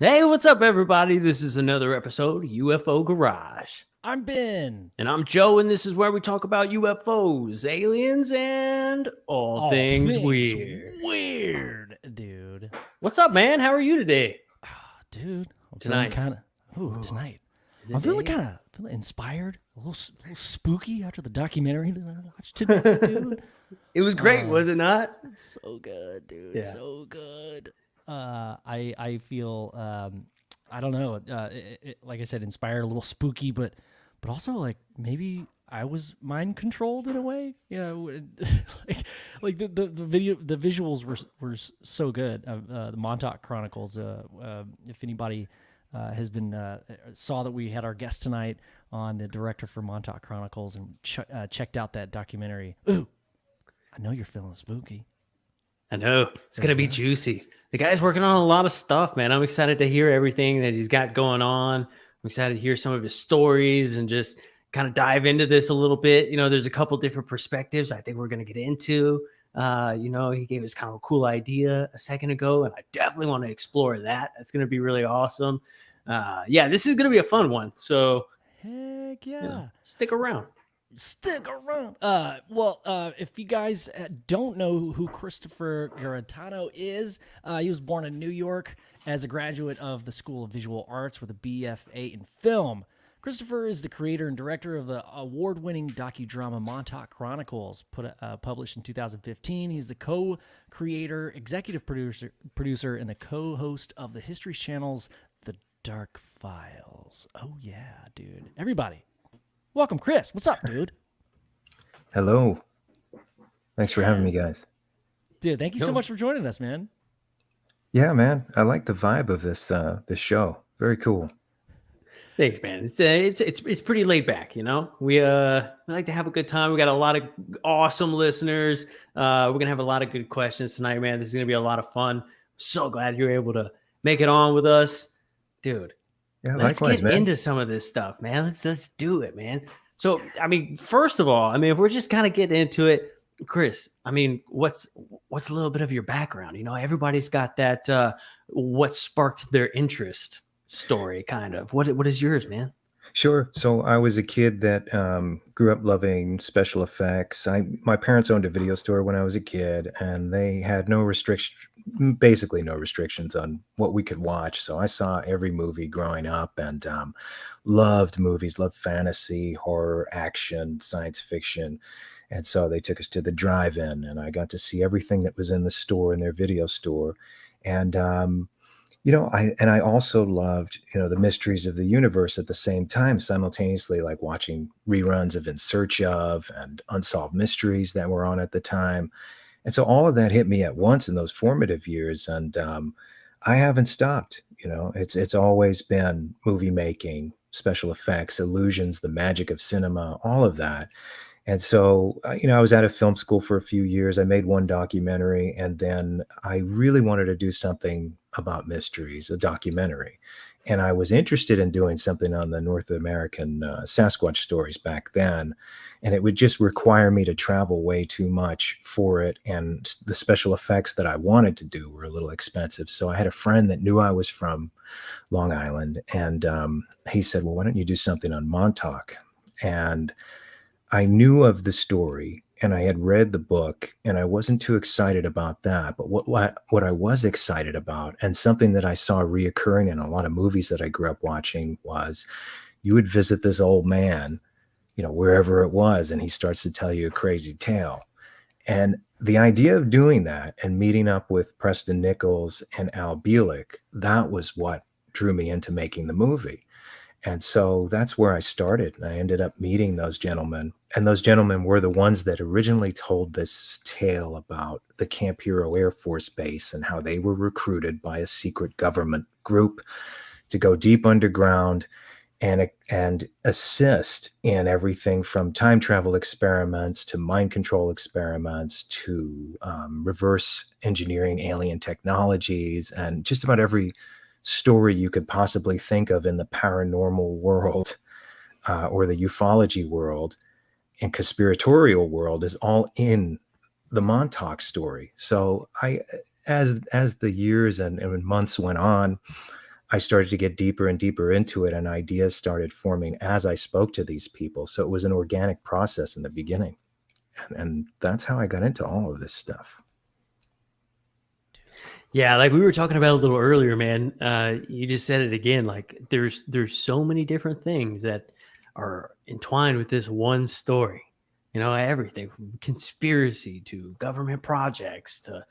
Hey, what's up, everybody? This is another episode of UFO Garage. I'm Ben. And I'm Joe, and this is where we talk about UFOs, aliens, and all All things things weird. weird, dude. What's up, man? How are you today? Dude, I'm feeling Tonight. kind of. Ooh, Ooh, tonight. is I'm it feeling day? kind of feeling inspired, a little spooky after the documentary that I watched today, dude. It was great, Uh, was it not? so good, dude. Yeah. So good. I feel I don't know. Like I said, inspired, a little spooky, but also like maybe I was mind controlled in a way. Like the visuals were so good. The Montauk Chronicles. If anybody has been saw that we had our guest tonight on, the director for Montauk Chronicles, and checked out that documentary. Ooh, I know you're feeling spooky. I know. It's going to be Uh-huh. juicy. The guy's working on a lot of stuff, man. I'm excited to hear everything that he's got going on. I'm excited to hear some of his stories and just kind of dive into this a little bit. There's a couple different perspectives I think we're going to get into. He gave us kind of a cool idea a second ago, and I definitely want to explore that. That's going to be really awesome. Yeah, this is going to be a fun one. So, Heck yeah. stick around. Stick around. If you guys don't know who Christopher Garetano is, he was born in New York as a graduate of the School of Visual Arts with a BFA in film. Christopher is the creator and director of the award-winning docudrama Montauk Chronicles, published in 2015. He's the co-creator, executive producer, and the co-host of the History Channel's The Dark Files. Oh yeah, dude! Everybody, welcome, Chris. What's up, dude? Hello. Thanks for having Yeah, me, guys. dude. Thank you so No, much for joining us, man. Yeah, man. I like the vibe of this show. Very cool. thanks, man. It's pretty laid back, We like to have a good time. We got a lot of awesome listeners. We're gonna have a lot of good questions tonight, man. This is gonna be a lot of fun. So glad you're able to make it on with us, dude. Yeah, Let's likewise, get man. into some of this stuff, man. Let's do it, man. So, first of all, if we're just kind of getting into it, Chris, what's a little bit of your background? Everybody's got that what sparked their interest story, kind of. What is yours, man? Sure. So I was a kid that grew up loving special effects. My parents owned a video store when I was a kid, and they had basically no restrictions on what we could watch. So I saw every movie growing up, and loved movies, loved fantasy, horror, action, science fiction. And so they took us to the drive-in, and I got to see everything that was in the store, in their video store. And I also loved, the mysteries of the universe at the same time, simultaneously, like watching reruns of In Search of and Unsolved Mysteries that were on at the time. And so all of that hit me at once in those formative years, and I haven't stopped. It's always been movie making, special effects, illusions, the magic of cinema, all of that. And so, I was out of film school for a few years. I made one documentary, and then I really wanted to do something about mysteries, a documentary. And I was interested in doing something on the North American Sasquatch stories back then. And it would just require me to travel way too much for it. And the special effects that I wanted to do were a little expensive. So I had a friend that knew I was from Long Island. And he said, well, why don't you do something on Montauk? And I knew of the story and I had read the book, and I wasn't too excited about that. But what I was excited about, and something that I saw reoccurring in a lot of movies that I grew up watching, was you would visit this old man, wherever it was, and he starts to tell you a crazy tale. And the idea of doing that and meeting up with Preston Nichols and Al Bielek, that was what drew me into making the movie. And so that's where I started. And I ended up meeting those gentlemen. And those gentlemen were the ones that originally told this tale about the Camp Hero Air Force Base and how they were recruited by a secret government group to go deep underground and assist in everything from time travel experiments to mind control experiments to reverse engineering alien technologies, and just about every story you could possibly think of in the paranormal world, or the ufology world and conspiratorial world, is all in the Montauk story. So as the years and months went on, I started to get deeper and deeper into it, and ideas started forming as I spoke to these people. So it was an organic process in the beginning. And that's how I got into all of this stuff. Yeah, like we were talking about a little earlier, man. You just said it again. Like there's so many different things that are entwined with this one story. You know, everything from conspiracy to government projects to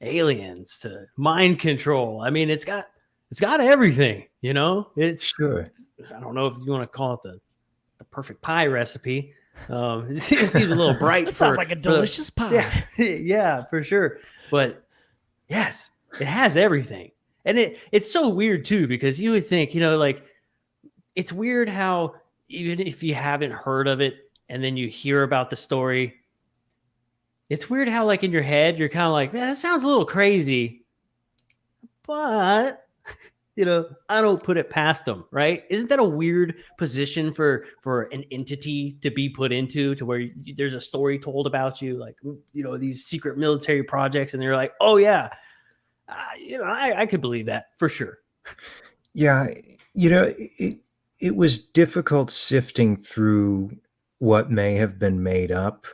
aliens to mind control. I mean, it's got everything. You know, it's Sure. I don't know if you want to call it the perfect pie recipe. It seems a little bright. That sounds like a delicious pie. Yeah, yeah, for sure. But yes, it has everything. And it's so weird too, because you would think, you know, like it's weird how even if you haven't heard of it and then you hear about the story, it's weird how like in your head you're kind of like, man, that sounds a little crazy. But you know, I don't put it past them, right? Isn't that a weird position for an entity to be put into, to where there's a story told about you, like, you know, these secret military projects, and they're like, oh yeah, you know, I could believe that for sure. Yeah, you know, it was difficult sifting through what may have been made up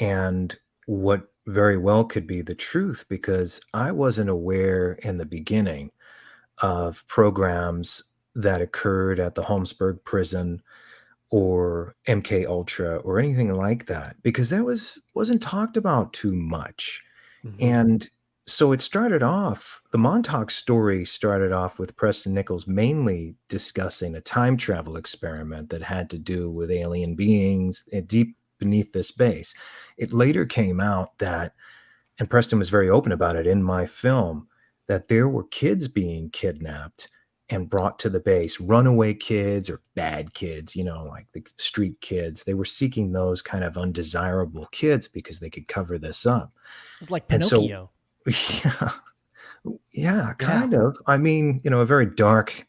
and what very well could be the truth, because I wasn't aware in the beginning of programs that occurred at the Holmesburg prison or MK Ultra or anything like that, because that wasn't talked about too much. Mhm. And so it started off, the Montauk story started off with Preston Nichols mainly discussing a time travel experiment that had to do with alien beings deep beneath this base. It later came out that, and Preston was very open about it in my film, that there were kids being kidnapped and brought to the base, runaway kids or bad kids, you know, like the street kids. They were seeking those kind of undesirable kids because they could cover this up. It's like And so, Pinocchio. yeah, kind of. I mean, you know, a very dark,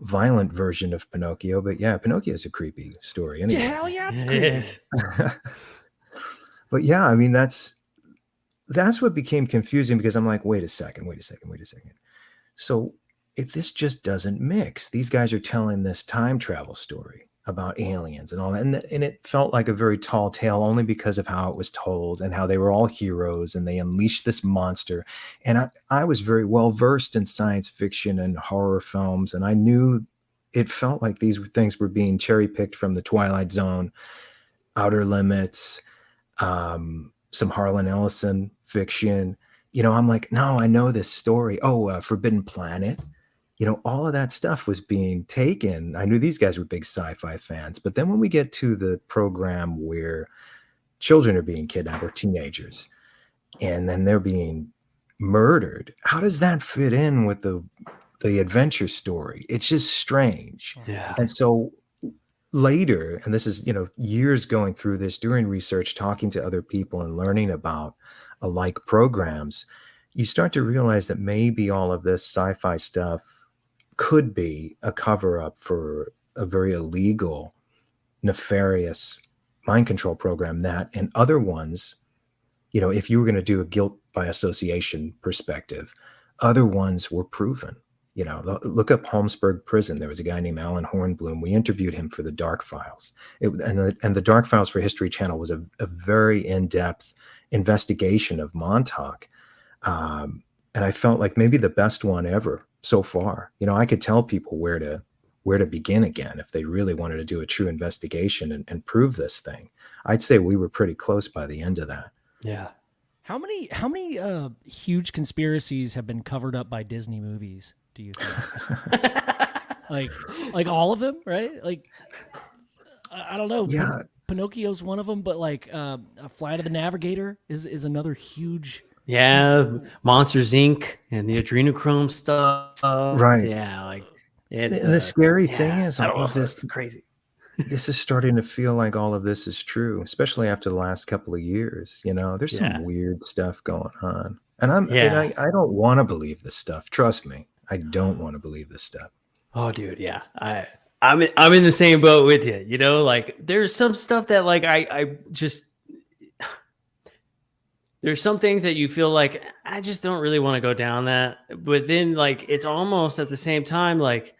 violent version of Pinocchio, but yeah, Pinocchio is a creepy story. Anyway. Hell yeah, it's It creepy. is. But yeah, I mean, that's what became confusing, because I'm like, wait a second. So if this just doesn't mix, these guys are telling this time travel story about aliens and all that. And it felt like a very tall tale only because of how it was told and how they were all heroes and they unleashed this monster. And I was very well versed in science fiction and horror films. And I knew it felt like these things were being cherry picked from the Twilight Zone, Outer Limits, some Harlan Ellison fiction. You know, I'm like, no, I know this story. Oh, Forbidden Planet. You know, all of that stuff was being taken. I knew these guys were big sci-fi fans. But then when we get to the program where children are being kidnapped, or teenagers, and then they're being murdered, how does that fit in with the adventure story? It's just strange. Yeah. And so later, and this is, you know, years going through this, doing research, talking to other people and learning about alike programs, you start to realize that maybe all of this sci-fi stuff could be a cover-up for a very illegal, nefarious mind control program that, and other ones, you know, if you were going to do a guilt by association perspective, other ones were proven. You know, look up Holmesburg Prison. There was a guy named Alan Hornblum. We interviewed him for the Dark Files. And the Dark Files for History Channel was a very in-depth investigation of Montauk. And I felt like maybe the best one ever so far. You know, I could tell people where to begin again if they really wanted to do a true investigation and prove this thing. I'd say we were pretty close by the end of that. Yeah. How many huge conspiracies have been covered up by Disney movies, do you think? like all of them, right? Like, I don't know. Yeah. Pinocchio's one of them, but like a Flight of the Navigator is another huge. Yeah, Monsters Inc. and the adrenochrome stuff. Right. Yeah, like And the scary thing yeah, is, I don't all know, of this, it's crazy. this is starting to feel like all of this is true, especially after the last couple of years. You know, there's Yeah. some weird stuff going on. And Yeah. I don't want to believe this stuff. Trust me. I don't want to believe this stuff. Oh, dude, yeah. I'm in the same boat with you. You know, like there's some stuff that like I just there's some things that you feel like I just don't really want to go down that, but then like it's almost at the same time like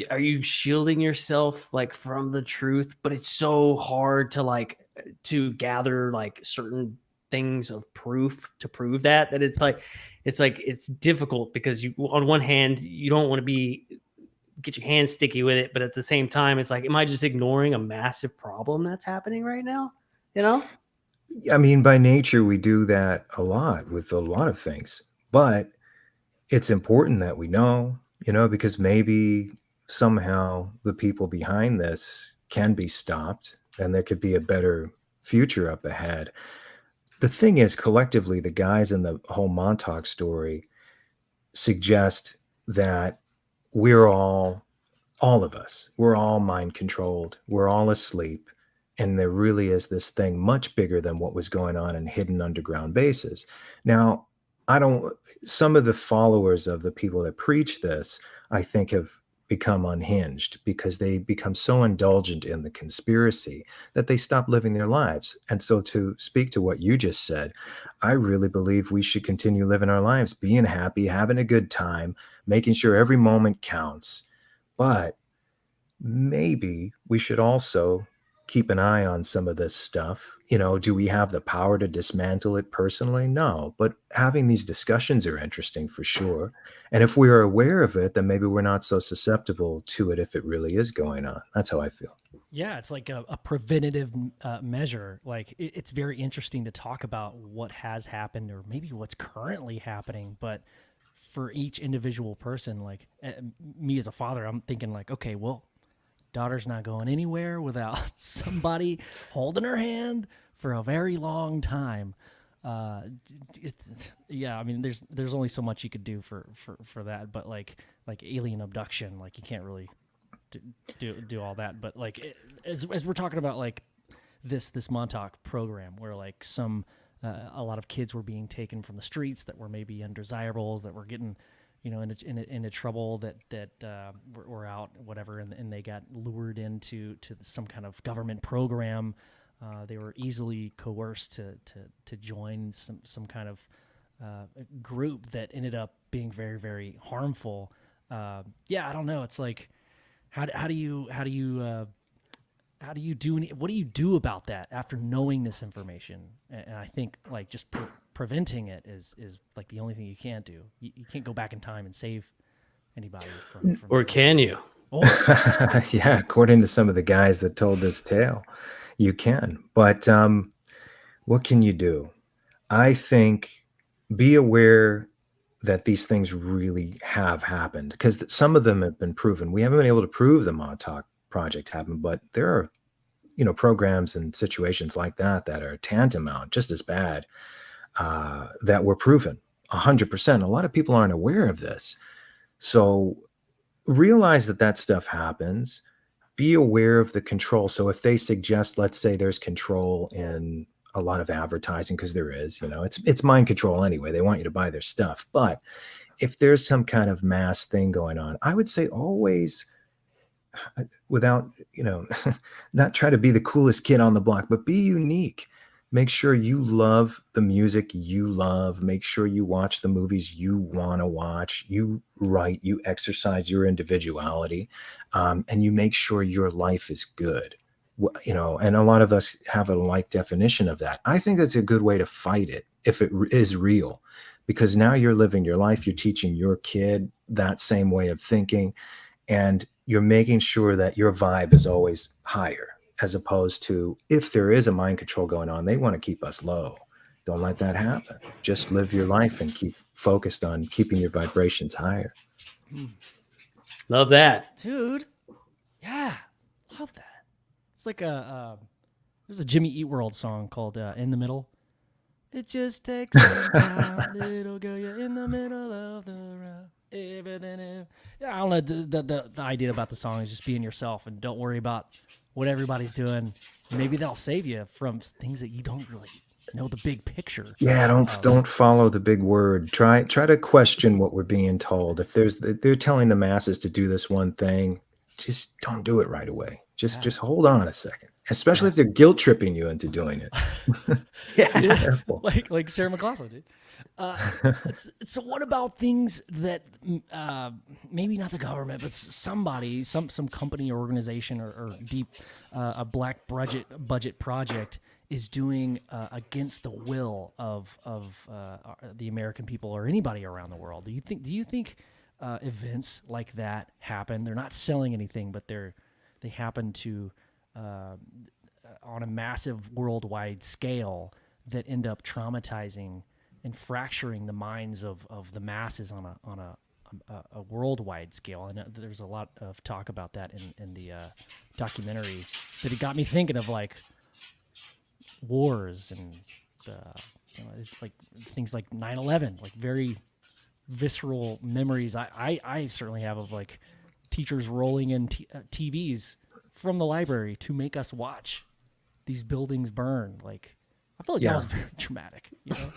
are you shielding yourself like from the truth? But it's so hard to like to gather like certain things of proof to prove that it's difficult because you on one hand you don't want to be get your hands sticky with it, but at the same time it's like am I just ignoring a massive problem that's happening right now? You know? I mean, by nature, we do that a lot with a lot of things, but it's important that we know, because maybe somehow the people behind this can be stopped and there could be a better future up ahead. The thing is, collectively, the guys in the whole Montauk story suggest that we're all of us, we're all mind controlled, we're all asleep. And there really is this thing much bigger than what was going on in hidden underground bases. Now, I don't, some of the followers of the people that preach this, I think, have become unhinged because they become so indulgent in the conspiracy that they stop living their lives. And so, to speak to what you just said, I really believe we should continue living our lives, being happy, having a good time, making sure every moment counts. But maybe we should also keep an eye on some of this stuff. Do we have the power to dismantle it personally? No, but having these discussions are interesting for sure. And if we are aware of it, then maybe we're not so susceptible to it if it really is going on. That's how I feel. Yeah, it's like a preventative measure. Like it's very interesting to talk about what has happened or maybe what's currently happening, but for each individual person, like me as a father, I'm thinking like, okay, well, daughter's not going anywhere without somebody holding her hand for a very long time. Yeah, I mean, there's only so much you could do for that, but like alien abduction, like you can't really do all that. But like as we're talking about like this Montauk program, where like a lot of kids were being taken from the streets that were maybe undesirables, that were getting into trouble, that were out, whatever, and they got lured into some kind of government program. They were easily coerced to join some kind of group that ended up being very, very harmful. Yeah, I don't know. It's like, how do you what do you do about that after knowing this information? And I think like just preventing it is like the only thing you can't do. You can't go back in time and save anybody from Or can you? Yeah, according to some of the guys that told this tale, you can. But what can you do? I think be aware that these things really have happened, because some of them have been proven. We haven't been able to prove the Montauk Project happened, but there are programs and situations like that are tantamount, just as bad, that were proven 100%. A lot of people aren't aware of this. So realize that stuff happens. Be aware of the control. So if they suggest, let's say there's control in a lot of advertising, because there is, it's mind control anyway. They want you to buy their stuff. But if there's some kind of mass thing going on, I would say always, without, not try to be the coolest kid on the block, but be unique. Make sure you love the music you love. Make sure you watch the movies you want to watch. You write, you exercise your individuality, and you make sure your life is good. And a lot of us have a like definition of that. I think that's a good way to fight it if it is real, because now you're living your life. You're teaching your kid that same way of thinking, and you're making sure that your vibe is always higher, as opposed to, if there is a mind control going on, they want to keep us low. Don't let that happen. Just live your life and keep focused on keeping your vibrations higher. Love that, dude. Yeah, love that. It's like there's a Jimmy Eat World song called "In the Middle." It just takes some time, little girl, you're in the middle of the road. Yeah, I don't know. The idea about the song is just being yourself and don't worry about what everybody's doing. Maybe they'll save you from things that you don't really know the big picture. Yeah, don't follow the big word. Try to question what we're being told. If they're telling the masses to do this one thing, just don't do it right away. Just hold on a second. especially Yeah. if they're guilt tripping you into doing it. Yeah. Be Yeah, careful. like Sarah McLachlan did. So what about things that maybe not the government, but somebody, some company or organization or deep a black budget project is doing against the will of the American people or anybody around the world? Do you think events like that happen? They're not selling anything, but they happen to on a massive worldwide scale that end up traumatizing and fracturing the minds of the masses on a worldwide scale. And there's a lot of talk about that in the documentary, that it got me thinking of like wars and it's like things like 9/11, like very visceral memories. I certainly have of like teachers rolling in TVs from the library to make us watch these buildings burn. Like, I feel like that Yeah. was very traumatic, you know?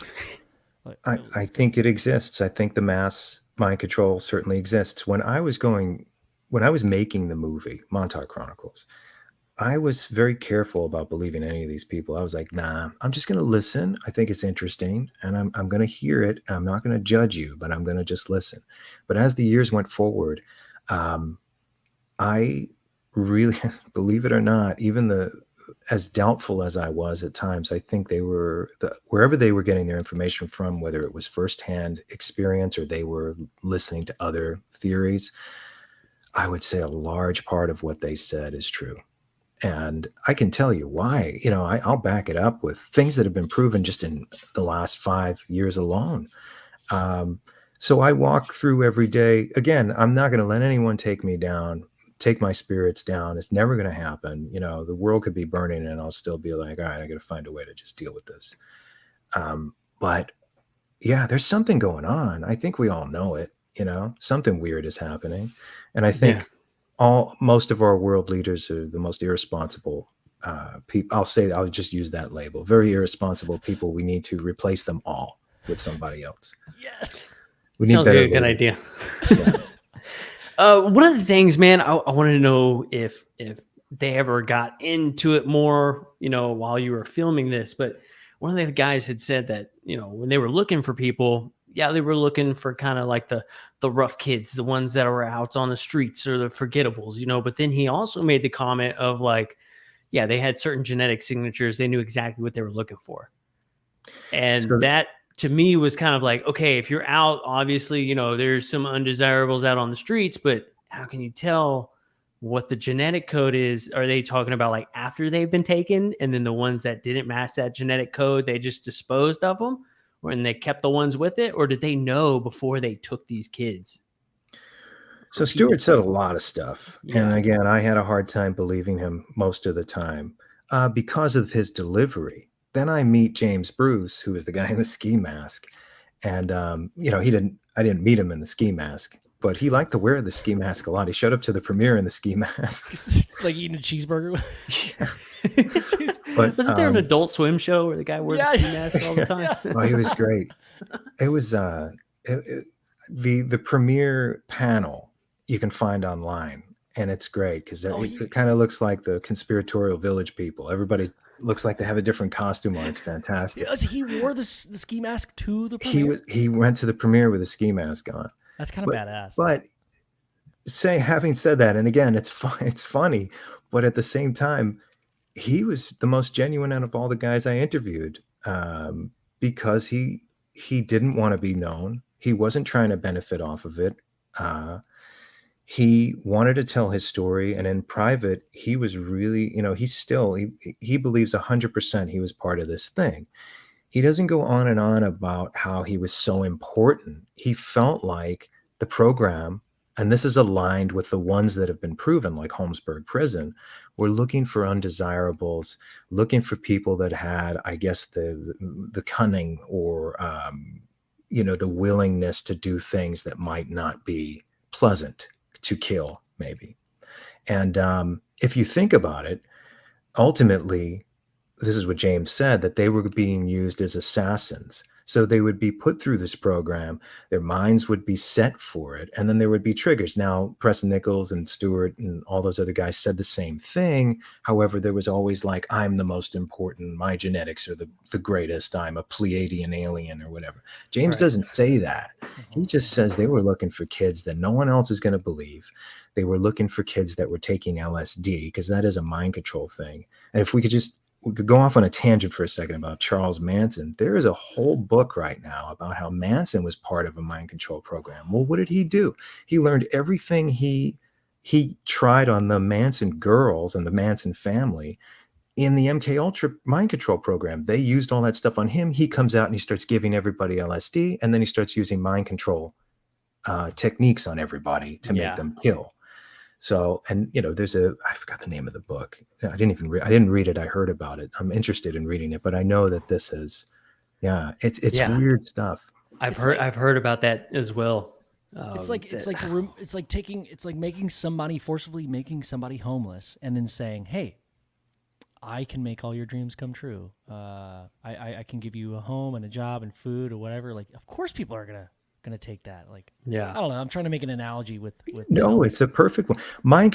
Like, I think it exists. I think the mass mind control certainly exists. When I was making the movie Montauk Chronicles, I was very careful about believing any of these people. I was like, nah, I'm just going to listen. I think it's interesting, and I'm going to hear it. I'm not going to judge you, but I'm going to just listen. But as the years went forward, I really, believe it or not, even as doubtful as I was at times, I think wherever they were getting their information from, whether it was firsthand experience or they were listening to other theories, I would say a large part of what they said is true. And I can tell you why. I'll back it up with things that have been proven just in the last 5 years alone. So I walk through every day. Again, I'm not going to let anyone take me down, take my spirits down. It's never going to happen. The world could be burning and I'll still be like, all right, I got to find a way to just deal with this. But yeah, there's something going on. I think we all know it. Something weird is happening. And I think most of our world leaders are the most irresponsible people. I'll just use that label. Very irresponsible people. We need to replace them all with somebody else. yes. We need Sounds better like a good leaders. idea. One of the things, man, I wanted to know if they ever got into it more, while you were filming this. But one of the guys had said that, when they were looking for people, yeah, they were looking for kind of like the rough kids, the ones that are out on the streets or the forgettables, But then he also made the comment of like, yeah, they had certain genetic signatures. They knew exactly what they were looking for. And So- that to me was kind of like, okay, if you're out, obviously, there's some undesirables out on the streets, but how can you tell what the genetic code is? Are they talking about like after they've been taken, and then the ones that didn't match that genetic code, they just disposed of them, and they kept the ones with it? Or did they know before they took these kids? So Stewart said a lot of stuff. Yeah. And again, I had a hard time believing him most of the time because of his delivery. Then I meet James Bruce, who is the guy in the ski mask. And, I didn't meet him in the ski mask, but he liked to wear the ski mask a lot. He showed up to the premiere in the ski mask. It's like eating a cheeseburger. But Wasn't there an Adult Swim show where the guy wore the ski mask all the time? oh, he was great. It was the premiere panel you can find online, and it's great because it kind of looks like the conspiratorial village people. Everybody looks like they have a different costume on. It's fantastic. Yes, he wore the ski mask to the premiere? He went to the premiere with a ski mask on. That's kind of badass. But having said that, and again, it's funny, but at the same time, he was the most genuine out of all the guys I interviewed because he didn't want to be known. He wasn't trying to benefit off of it. He wanted to tell his story, and in private, he was really, he believes 100% he was part of this thing. He doesn't go on and on about how he was so important. He felt like the program, and this is aligned with the ones that have been proven, like Holmesburg Prison, were looking for undesirables, looking for people that had, I guess, the cunning or, the willingness to do things that might not be pleasant, to kill, maybe. And if you think about it, ultimately, this is what James said, that they were being used as assassins. So they would be put through this program, their minds would be set for it, and then there would be triggers. Now, Preston Nichols and Stewart and all those other guys said the same thing. However, there was always like, I'm the most important, my genetics are the greatest, I'm a Pleiadian alien or whatever. James doesn't say that. He just says they were looking for kids that no one else is going to believe. They were looking for kids that were taking LSD, because that is a mind control thing. And if we could go off on a tangent for a second about Charles Manson. There is a whole book right now about how Manson was part of a mind control program. Well, what did he do? He learned everything he tried on the Manson girls and the Manson family in the MK Ultra mind control program. They used all that stuff on him. He comes out and he starts giving everybody LSD, and then he starts using mind control techniques on everybody to make them kill. So, and there's I forgot the name of the book. I didn't read it. I heard about it. I'm interested in reading it, but I know that this is, it's weird stuff. I've heard about that as well. It's like forcibly making somebody homeless, and then saying, "Hey, I can make all your dreams come true. I can give you a home and a job and food or whatever." Like, of course, people are gonna take that. Like, I don't know. I'm trying to make an analogy with no, it's a perfect one. Mind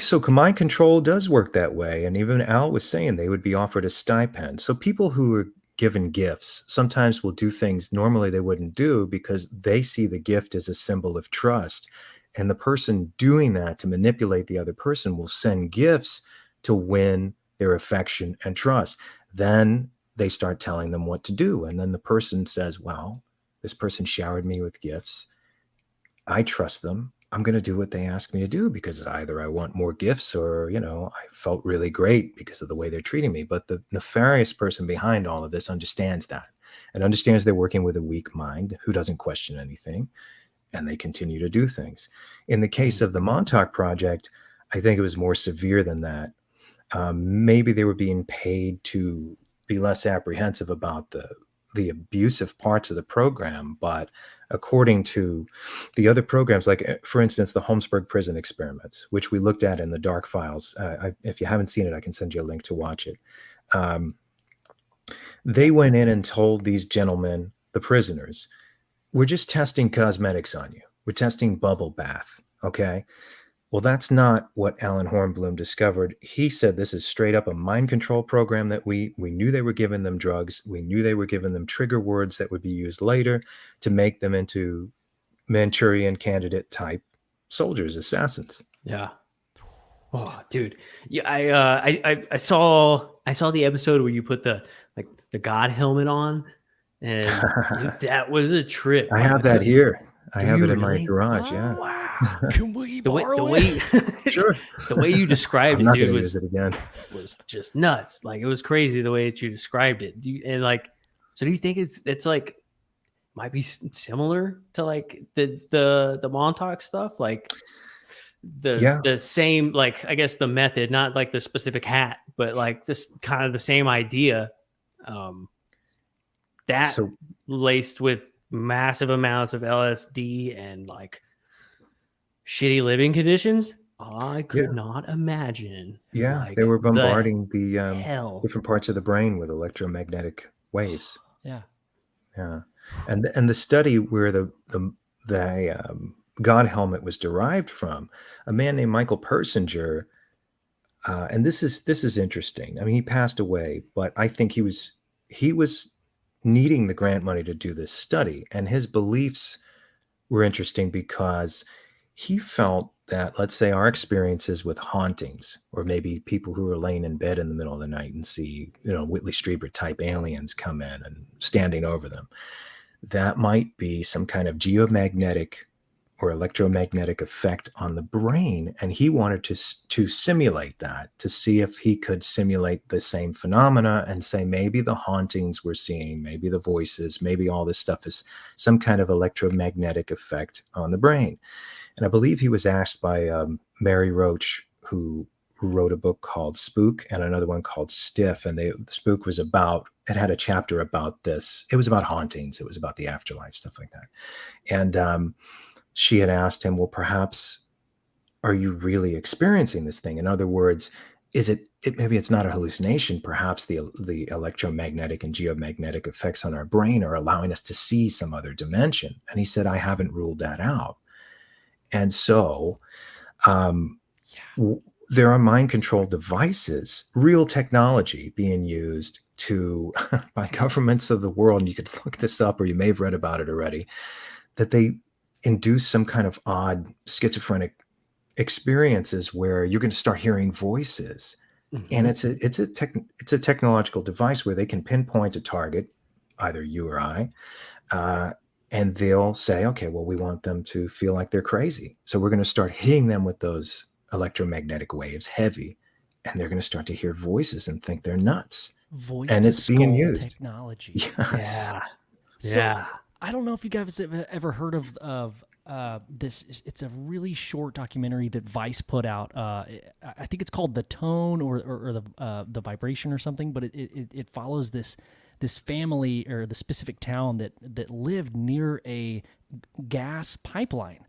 control does work that way. And even Al was saying they would be offered a stipend. So people who are given gifts sometimes will do things normally they wouldn't do, because they see the gift as a symbol of trust. And the person doing that to manipulate the other person will send gifts to win their affection and trust. Then they start telling them what to do. And then the person says, well, this person showered me with gifts. I trust them. I'm going to do what they ask me to do, because either I want more gifts or, I felt really great because of the way they're treating me. But the nefarious person behind all of this understands that, and understands they're working with a weak mind who doesn't question anything, and they continue to do things. In the case of the Montauk Project, I think it was more severe than that. Maybe they were being paid to be less apprehensive about the abusive parts of the program. But according to the other programs, like for instance, the Holmesburg prison experiments, which we looked at in the Dark Files. If you haven't seen it, I can send you a link to watch it. They went in and told these gentlemen, the prisoners, we're just testing cosmetics on you. We're testing bubble bath. Okay. Well, that's not what Alan Hornblum discovered. He said this is straight up a mind control program that we knew they were giving them drugs. We knew they were giving them trigger words that would be used later to make them into Manchurian candidate type soldiers, assassins. Yeah. Oh, dude. Yeah, I saw the episode where you put the God helmet on, and that was a trip. I have that here. I have it in really? My garage. Yeah. Wow. Can we borrow it? Sure. The way you described I'm not it, dude, gonna use it again. was just nuts. Like, it was crazy the way that you described it. So do you think it's like might be similar to like the Montauk stuff, like the same, like, I guess the method, not like the specific hat, but like just kind of the same idea, laced with massive amounts of LSD and like shitty living conditions. I could not imagine. Yeah, like, they were bombarding the different parts of the brain with electromagnetic waves. Yeah. And the study where the God helmet was derived from, a man named Michael Persinger, and this is interesting. I mean, he passed away, but I think he was needing the grant money to do this study, and his beliefs were interesting because he felt that, let's say, our experiences with hauntings, or maybe people who are laying in bed in the middle of the night and see, Whitley Strieber type aliens come in and standing over them, that might be some kind of geomagnetic or electromagnetic effect on the brain. And he wanted to simulate that, to see if he could simulate the same phenomena and say, maybe the hauntings we're seeing, maybe the voices, maybe all this stuff is some kind of electromagnetic effect on the brain. And I believe he was asked by Mary Roach, who wrote a book called Spook and another one called Stiff. And Spook was it had a chapter about this. It was about hauntings. It was about the afterlife, stuff like that. And she had asked him, well, perhaps, are you really experiencing this thing? In other words, is it maybe it's not a hallucination. Perhaps the electromagnetic and geomagnetic effects on our brain are allowing us to see some other dimension. And he said, I haven't ruled that out. And so there are mind control devices, real technology being used by governments of the world. And you could look this up, or you may have read about it already, that they induce some kind of odd schizophrenic experiences where you're going to start hearing voices. And it's a technological device where they can pinpoint a target, either you or I, and they'll say, okay, well, we want them to feel like they're crazy. So we're going to start hitting them with those electromagnetic waves heavy, and they're going to start to hear voices and think they're nuts. Voice and to it's being skull used. technology. Yes. So, I don't know if you guys have ever heard of this. It's a really short documentary that Vice put out. I think it's called The Tone or the Vibration or something. But it follows this family, or the specific town that lived near a gas pipeline.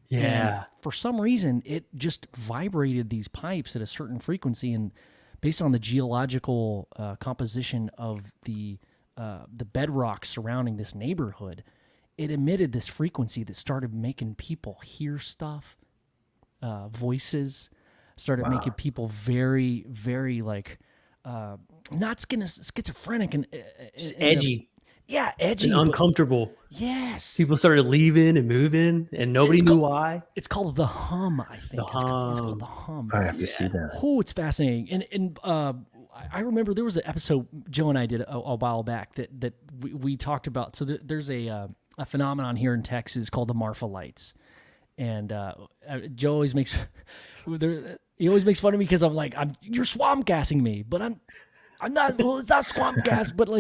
Yeah. And for some reason, it just vibrated these pipes at a certain frequency, and based on the geological composition of the bedrock surrounding this neighborhood, it emitted this frequency that started making people hear stuff, voices, started making people very, very not schizophrenic and edgy. Edgy. And uncomfortable. Yes. People started leaving and moving, and nobody knew why. It's called The Hum, I think. It's called The Hum. I have to see that. Oh, it's fascinating. And I remember there was an episode Joe and I did a while back that we talked about. So there's a phenomenon here in Texas called the Marfa Lights. And Joe always makes fun of me because I'm like, you're swamp gassing me, but I'm not. Well, it's not swamp gas, but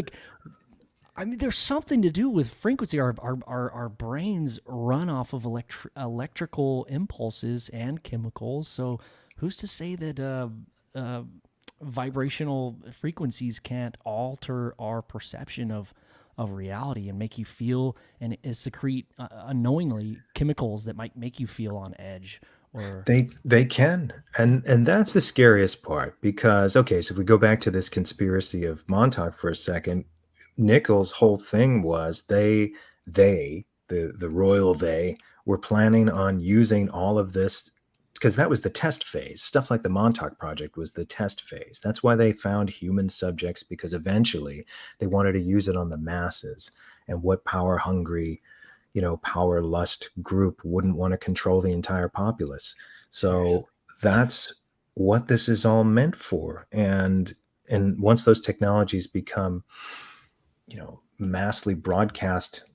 there's something to do with frequency. Our brains run off of electrical impulses and chemicals. So who's to say that vibrational frequencies can't alter our perception of reality and make you feel and secrete unknowingly chemicals that might make you feel on edge? Or they can, and that's the scariest part, because okay, so if we go back to this conspiracy of Montauk for a second, Nichols' whole thing was the royal they were planning on using all of this, because that was the test phase. Stuff like the Montauk Project was the test phase. That's why they found human subjects, because eventually they wanted to use it on the masses. And what power hungry, power lust group wouldn't want to control the entire populace? So that's what this is all meant for. And once those technologies become massively broadcast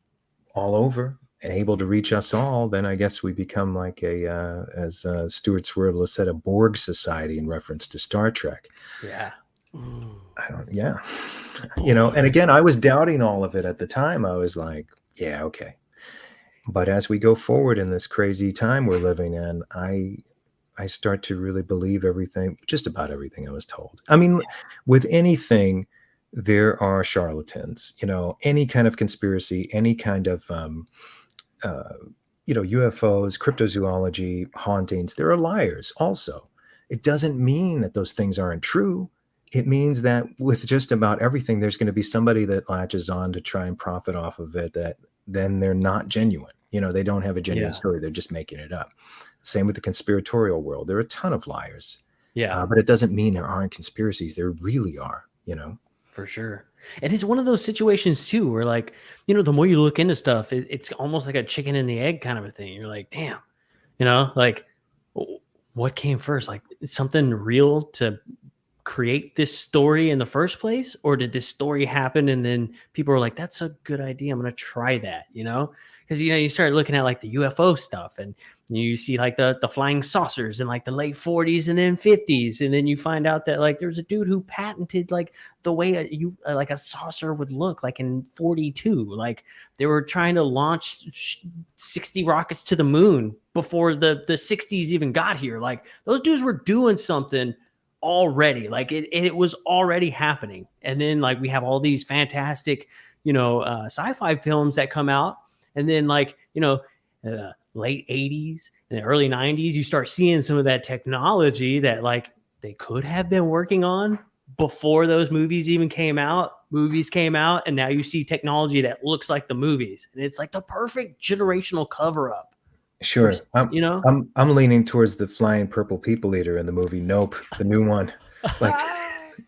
all over and able to reach us all, then I guess we become like as Stuart Swirl said, a Borg society in reference to Star Trek. Yeah. And again, I was doubting all of it at the time. I was like, yeah, okay. But as we go forward in this crazy time we're living in, I start to really believe just about everything I was told. I mean, with anything, there are charlatans, any kind of conspiracy, any kind of, UFOs, cryptozoology, hauntings, there are liars also. It doesn't mean that those things aren't true. It means that with just about everything, there's going to be somebody that latches on to try and profit off of it, that then they're not genuine. They don't have a genuine story. They're just making it up. Same with the conspiratorial world. There are a ton of liars. Yeah. But it doesn't mean there aren't conspiracies. There really are, For sure. And it's one of those situations too, where the more you look into stuff, it's almost like a chicken and the egg kind of a thing. You're like, damn, what came first? Like, is something real to create this story in the first place? Or did this story happen and then people were like, that's a good idea, I'm going to try that, Because, you start looking at the UFO stuff, and you see the flying saucers in the late 40s and then 50s. And then you find out that there's a dude who patented the way a saucer would look in 42. They were trying to launch 60 rockets to the moon before the 60s even got here. Those dudes were doing something already. It was already happening. And then we have all these fantastic, sci-fi films that come out. And then late 80s and the early 90s, you start seeing some of that technology that they could have been working on before those movies even came out. Movies came out, and now you see technology that looks like the movies, and it's like the perfect generational cover up. Sure. I'm leaning towards the flying purple people eater in the movie Nope, the new one. Like,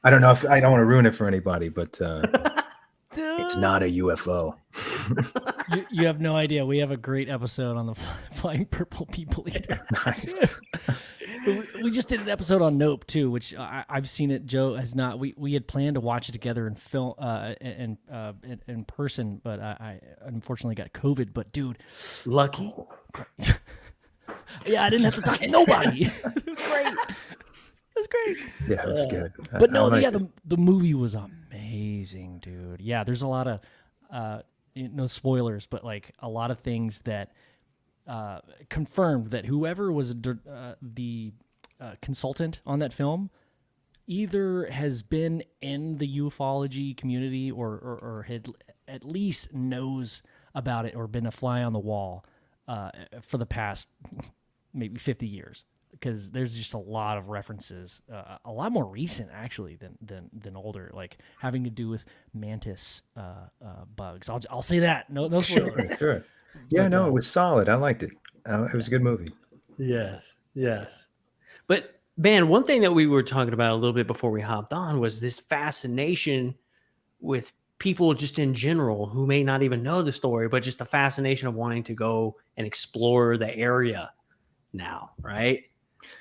I don't know if I don't want to ruin it for anybody, but it's not a UFO. You have no idea. We have a great episode on the flying purple people eater. Nice. We just did an episode on Nope too, which I've seen it. Joe has not. We had planned to watch it together in film in person, but I unfortunately got COVID. But dude, lucky. Yeah, I didn't have to talk to nobody. It was great. It was great. Yeah, it was good. But the movie was amazing, dude. Yeah, there's a lot of no spoilers, but like a lot of things that confirmed that whoever was the consultant on that film either has been in the ufology community or had at least knows about it or been a fly on the wall for the past maybe 50 years, because there's just a lot of references, a lot more recent actually than older, like having to do with mantis bugs. I'll say that. No spoilers. Sure. Yeah, but, it was solid. I liked it. It was a good movie. Yes. But man, one thing that we were talking about a little bit before we hopped on was this fascination with people just in general who may not even know the story, but just the fascination of wanting to go and explore the area now, right?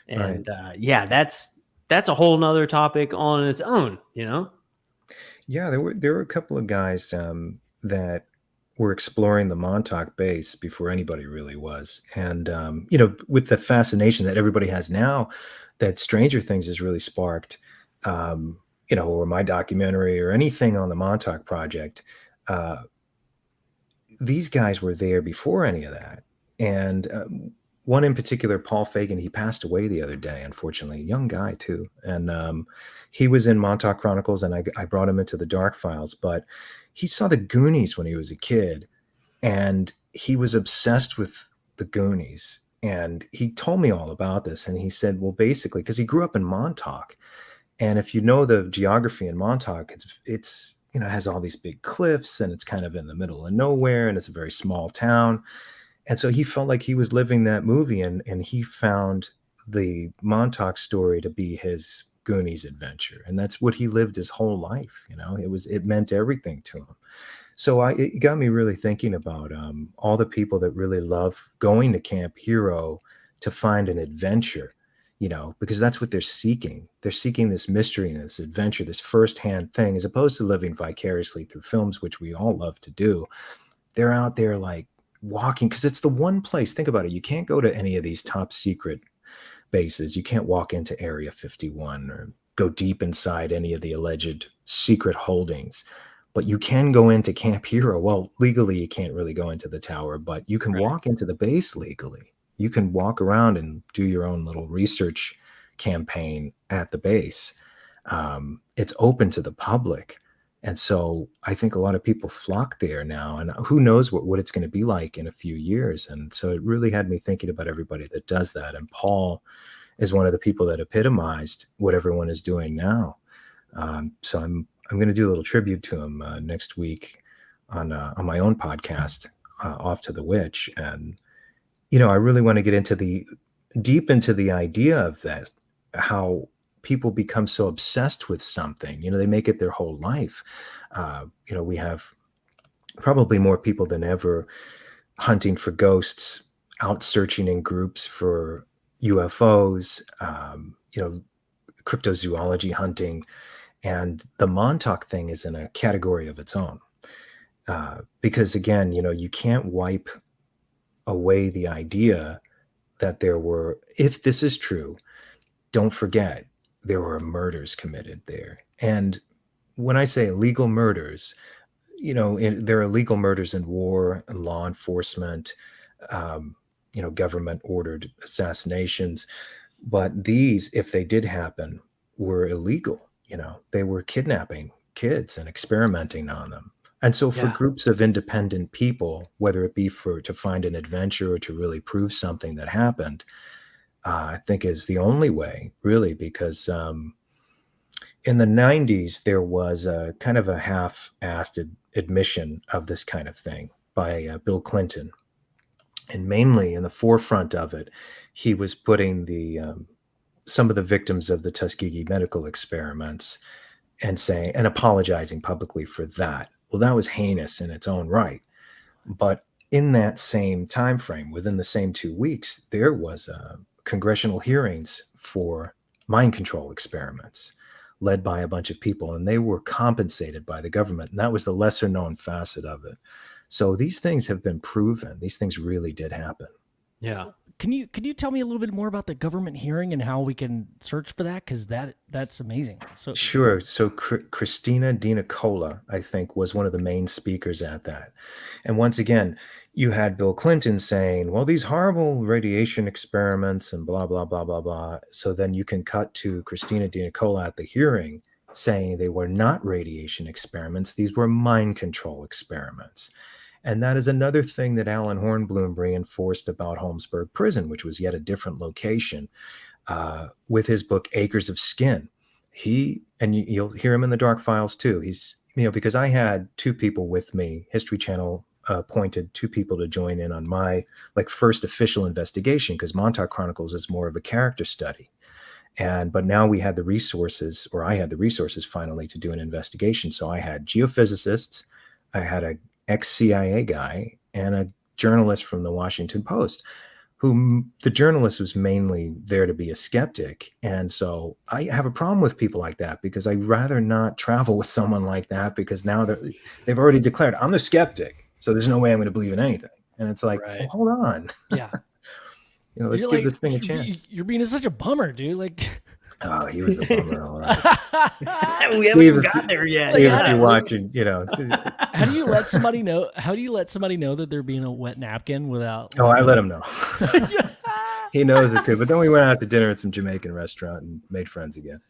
And right. That's a whole nother topic on its own, you know? Yeah, there were a couple of guys that were exploring the Montauk base before anybody really was. And, with the fascination that everybody has now, that Stranger Things has really sparked, or my documentary or anything on the Montauk Project, these guys were there before any of that. And one in particular, Paul Fagan, he passed away the other day, unfortunately, young guy too. And he was in Montauk Chronicles, and I brought him into the Dark Files, but he saw the Goonies when he was a kid, and he was obsessed with the Goonies. And he told me all about this. And he said, well, basically, because he grew up in Montauk, and if you know the geography in Montauk, it's has all these big cliffs, and it's kind of in the middle of nowhere, and it's a very small town. And so he felt like he was living that movie, and he found the Montauk story to be his Goonies adventure. And that's what he lived his whole life. It meant everything to him. So it got me really thinking about all the people that really love going to Camp Hero to find an adventure, because that's what they're seeking. They're seeking this mystery and this adventure, this firsthand thing, as opposed to living vicariously through films, which we all love to do. They're out there like walking, because it's the one place, think about it, you can't go to any of these top secret bases. You can't walk into Area 51 or go deep inside any of the alleged secret holdings. But you can go into Camp Hero. Well, legally, you can't really go into the tower, but you can walk into the base legally. You can walk around and do your own little research campaign at the base. It's open to the public. And so I think a lot of people flock there now, and who knows what it's going to be like in a few years. And so it really had me thinking about everybody that does that. And Paul is one of the people that epitomized what everyone is doing now. So I'm going to do a little tribute to him next week on my own podcast, Off to the Witch. And, I really want to get deep into the idea of that, how people become so obsessed with something, they make it their whole life. We have probably more people than ever hunting for ghosts, out searching in groups for UFOs, cryptozoology hunting. And the Montauk thing is in a category of its own. Because again, you can't wipe away the idea that if this is true, don't forget, there were murders committed there. And when I say illegal murders, there are illegal murders in war and law enforcement, government ordered assassinations. But these, if they did happen, were illegal. They were kidnapping kids and experimenting on them. And so for groups of independent people, whether it be to find an adventure or to really prove something that happened, I think is the only way, really, because in the 90s, there was a kind of a half-assed admission of this kind of thing by Bill Clinton. And mainly in the forefront of it, he was putting some of the victims of the Tuskegee medical experiments and apologizing publicly for that. Well, that was heinous in its own right. But in that same time frame, within the same 2 weeks, there was congressional hearings for mind control experiments led by a bunch of people, and they were compensated by the government. And that was the lesser known facet of it. So these things have been proven. These things really did happen. Yeah. Can you tell me a little bit more about the government hearing and how we can search for that? Because that's amazing. So Sure. So Christina DiNicola, I think, was one of the main speakers at that. And once again, you had Bill Clinton saying, well, these horrible radiation experiments and blah, blah, blah, blah, blah. So then you can cut to Christina DiNicola at the hearing saying they were not radiation experiments. These were mind control experiments. And that is another thing that Alan Hornbloom reinforced about Holmesburg Prison, which was yet a different location, with his book Acres of Skin. You'll hear him in the Dark Files too. He's, because I had two people with me, History Channel appointed two people to join in on my first official investigation, because Montauk Chronicles is more of a character study. But now we had the resources, or I had the resources finally to do an investigation. So I had geophysicists, I had a ex-CIA guy, and a journalist from the Washington Post, whom the journalist was mainly there to be a skeptic. And so I have a problem with people like that, because I'd rather not travel with someone like that, because now they've already declared, I'm the skeptic, so there's no way I'm going to believe in anything. And it's like, Right. well, hold on. Yeah. Let's give this thing a chance. You're being such a bummer, dude. Like, oh, he was a bummer, all right. We haven't even got there yet. Steve, if you're watching, how do you let somebody know? How do you let somebody know that they're being a wet napkin without? Oh, I let him know. He knows it too. But then we went out to dinner at some Jamaican restaurant and made friends again.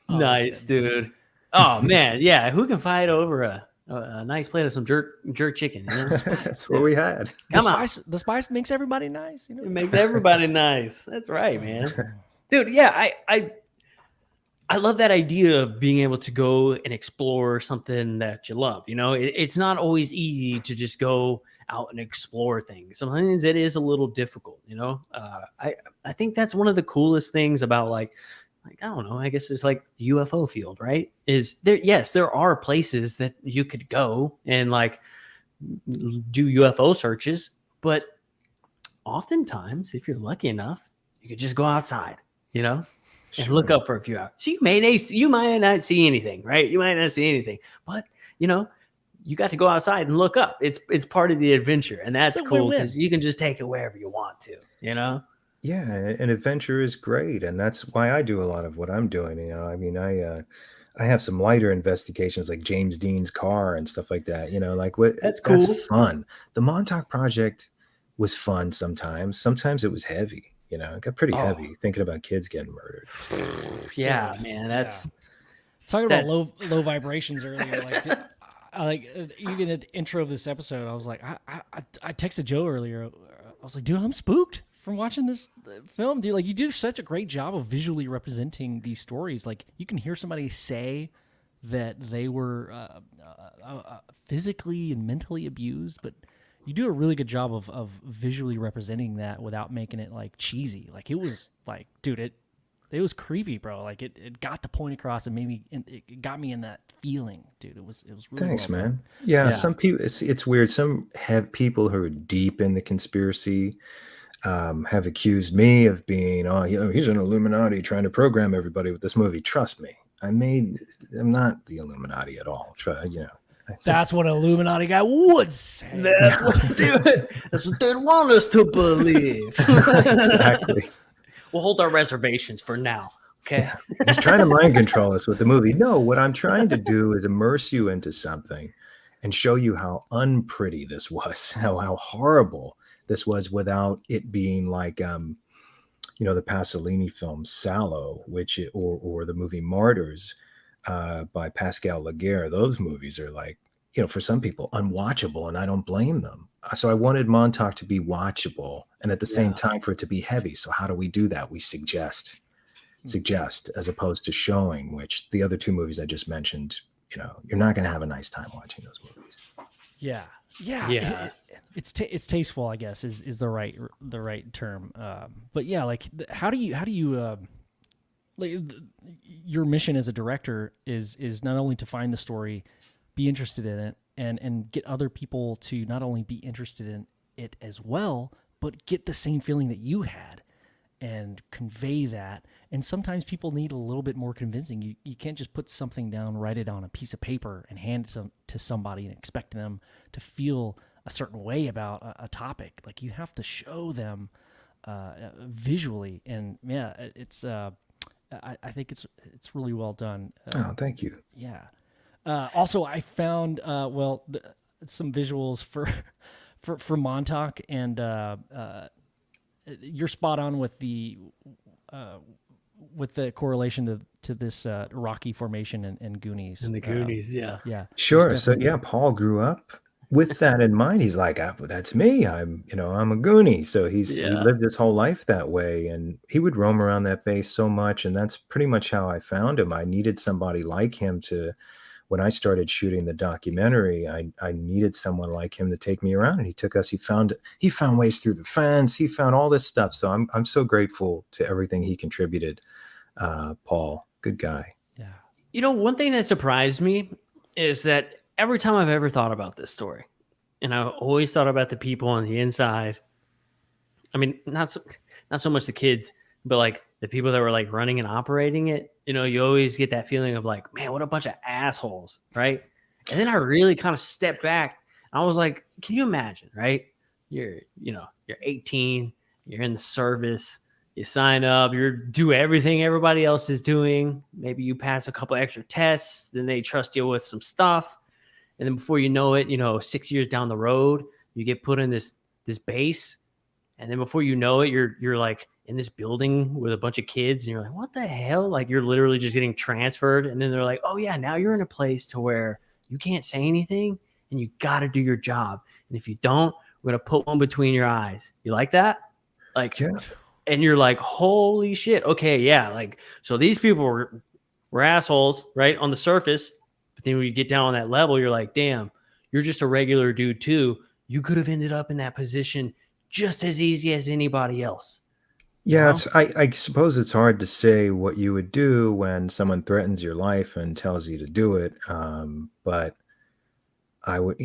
Oh, nice, dude. Oh man, yeah. Who can fight over a nice plate of some jerk chicken? That's what we had. The spice makes everybody nice. It makes everybody nice. That's right, man. Dude, yeah, I love that idea of being able to go and explore something that you love. It's not always easy to just go out and explore things. Sometimes it is a little difficult. I think that's one of the coolest things about I don't know, I guess it's like the UFO field, right? Is there? Yes, there are places that you could go and do UFO searches, but oftentimes, if you're lucky enough, you could just go outside, and look up for a few hours. So you might not see anything, right? You might not see anything, but you got to go outside and look up. It's part of the adventure, and that's cool because you can just take it wherever you want to, Yeah, and adventure is great, and that's why I do a lot of what I'm doing. I have some lighter investigations like James Dean's car and stuff like that. That's cool. That's fun. The Montauk Project was fun sometimes. Sometimes it was heavy. It got pretty heavy thinking about kids getting murdered. Yeah, man, that's talking about low vibrations earlier. Even at the intro of this episode, I was like, I texted Joe earlier. I was like, dude, I'm spooked from watching this film, dude. You do such a great job of visually representing these stories. You can hear somebody say that they were physically and mentally abused, but you do a really good job of visually representing that without making it cheesy. It was dude, it was creepy, bro. It got the point across and it got me in that feeling, dude. It was really thanks, well man. done. Yeah, some people, it's weird. Some have people who are deep in the conspiracy have accused me of being, he's an Illuminati trying to program everybody with this movie. Trust me, I'm not the Illuminati at all. That's what an Illuminati guy would say. That's what they want us to believe. Exactly. We'll hold our reservations for now. Okay. Yeah. He's trying to mind control us with the movie. No, what I'm trying to do is immerse you into something and show you how unpretty this was, how horrible this was, without it being the Pasolini film Sallow, or the movie Martyrs by Pascal Laguerre. Those movies are for some people unwatchable, and I don't blame them. So I wanted Montauk to be watchable and at the same Yeah. time for it to be heavy. So how do we do that? We suggest as opposed to showing, which the other two movies I just mentioned, you're not going to have a nice time watching those movies. Yeah. Yeah. It's tasteful, I guess, is the right term. But yeah, like how do you like your mission as a director is not only to find the story, be interested in it, and get other people to not only be interested in it as well, but get the same feeling that you had and convey that. And sometimes people need a little bit more convincing. You can't just put something down, write it on a piece of paper, and hand it to somebody and expect them to feel a certain way about a topic. Like, you have to show them visually. And yeah, it's I think it's really well done. Oh, thank you. Yeah. Also, I found some visuals for Montauk, and you're spot on with the correlation to this Rocky formation and Goonies. And the Goonies, yeah. Yeah. Sure. So yeah, Paul grew up with that in mind. He's like, that's me. I'm a Goonie. So he lived his whole life that way, and he would roam around that base so much. And that's pretty much how I found him. I needed somebody like him when I started shooting the documentary, I needed someone like him to take me around, and he took us. He found ways through the fence. He found all this stuff. So I'm so grateful to everything he contributed. Paul, good guy. Yeah. One thing that surprised me is that every time I've ever thought about this story, and I've always thought about the people on the inside. I mean, not so much the kids, but like the people that were like running and operating it. You always get that feeling of like, man, what a bunch of assholes, right? And then I really kind of stepped back. I was like, can you imagine, right? You're 18, you're in the service, you sign up, you do everything everybody else is doing. Maybe you pass a couple extra tests, then they trust you with some stuff. And then before you know it, 6 years down the road, you get put in this base. And then before you know it, you're like in this building with a bunch of kids, and you're like, what the hell? Like, you're literally just getting transferred. And then they're like, oh yeah, now you're in a place to where you can't say anything and you got to do your job. And if you don't, we're going to put one between your eyes. You like that? Like, yeah. And you're like, holy shit. Okay. Yeah. Like, so these people were assholes, right, on the surface. But then when you get down on that level, you're like, damn, you're just a regular dude too. You could have ended up in that position just as easy as anybody else. Yeah, I suppose it's hard to say what you would do when someone threatens your life and tells you to do it. But I would,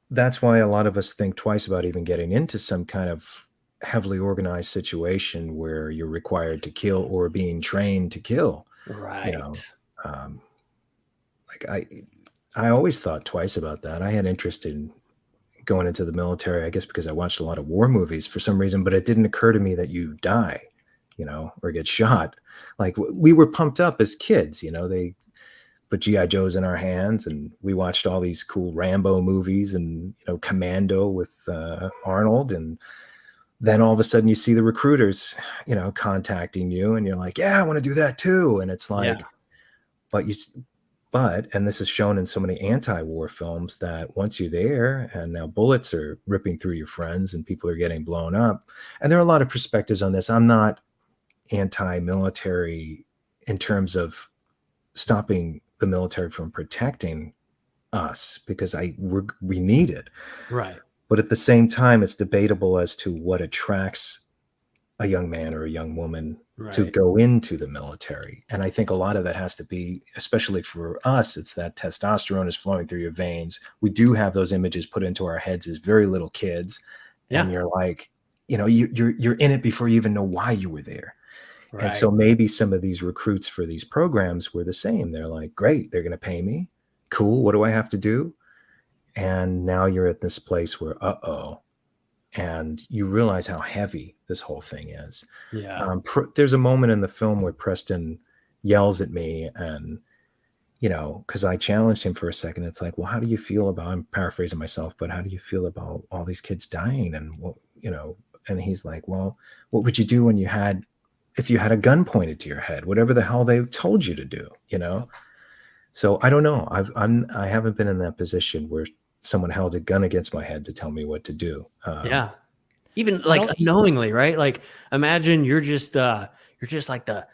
that's why a lot of us think twice about even getting into some kind of heavily organized situation where you're required to kill or being trained to kill. Right. I always thought twice about that. I had interest in going into the military, I guess because I watched a lot of war movies for some reason, but it didn't occur to me that you die, or get shot. Like, we were pumped up as kids, they put G.I. Joes in our hands, and we watched all these cool Rambo movies and, Commando with Arnold. And then all of a sudden you see the recruiters, contacting you, and you're like, yeah, I want to do that too. And it's like, and this is shown in so many anti-war films, that once you're there and now bullets are ripping through your friends and people are getting blown up. And there are a lot of perspectives on this. I'm not anti-military in terms of stopping the military from protecting us, because we need it. Right. But at the same time, it's debatable as to what attracts a young man or a young woman to go into the military. And I think a lot of that has to be, especially for us, it's that testosterone is flowing through your veins. We do have those images put into our heads as very little kids. Yeah. And you're like, you're in it before you even know why you were there. Right. And so maybe some of these recruits for these programs were the same. They're like, great, they're going to pay me. Cool. What do I have to do? And now you're at this place where, and you realize how heavy this whole thing is. Yeah. There's a moment in the film where Preston yells at me, and, because I challenged him for a second. It's like, well, how do you feel about, I'm paraphrasing myself, but how do you feel about all these kids dying? And, and he's like, well, what would you do if you had a gun pointed to your head, whatever the hell they told you to do, So I don't know. I haven't been in that position where someone held a gun against my head to tell me what to do. Yeah. Even You like know, unknowingly, right? Like imagine you're just like the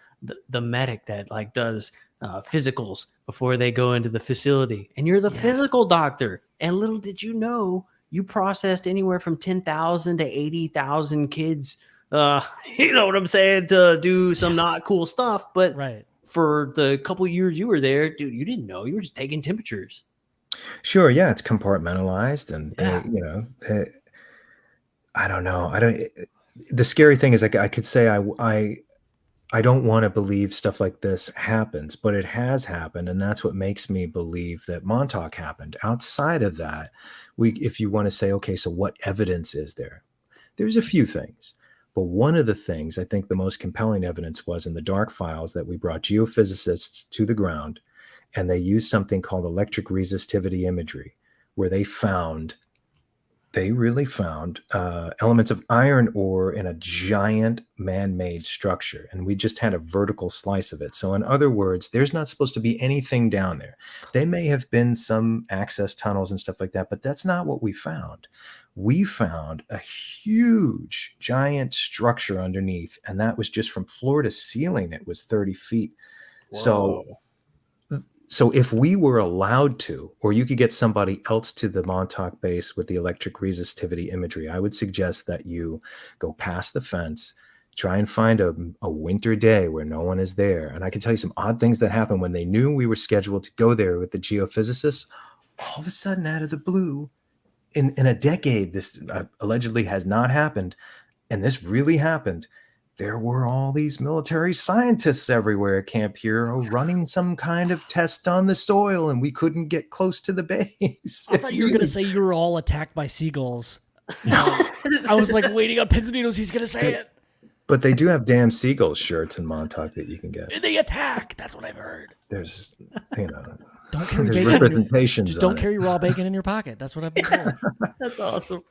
medic that like does physicals before they go into the facility, and you're the physical doctor. And little did you know, you processed anywhere from 10,000 to 80,000 kids. You know what I'm saying, to do some not cool stuff. But right. for the couple years you were there, dude, you didn't know. You were just taking temperatures. Sure, yeah, it's compartmentalized, and Yeah. I don't know. I don't. The scary thing is, I could say I don't want to believe stuff like this happens, but it has happened, and that's what makes me believe that Montauk happened. Outside of that, if you want to say, okay, so what evidence is there? There's a few things, but one of the things I think the most compelling evidence was in the dark files that we brought geophysicists to the ground, and they used something called electric resistivity imagery, where they really found elements of iron ore in a giant man-made structure, and we just had a vertical slice of it. So in other words, there's not supposed to be anything down there. They may have been some access tunnels and stuff like that, but that's not what we found. We found a huge giant structure underneath, and that was just from floor to ceiling. It was 30 feet. Whoa. So if we were allowed to, or you could get somebody else to the Montauk base with the electric resistivity imagery, I would suggest that you go past the fence, try and find a winter day where no one is there. And I can tell you some odd things that happened when they knew we were scheduled to go there with the geophysicists. All of a sudden, out of the blue, in a decade, this allegedly has not happened, and this really happened. There were all these military scientists everywhere at Camp Hero running some kind of test on the soil, and we couldn't get close to the base. I thought you were going to say you were all attacked by seagulls. I was like waiting on pins and needles. He's going to say it. But they do have damn seagull shirts in Montauk that you can get. They attack. That's what I've heard. There's, don't carry there's bacon. representations. Just don't carry raw bacon in your pocket. That's what I've been told. That's awesome.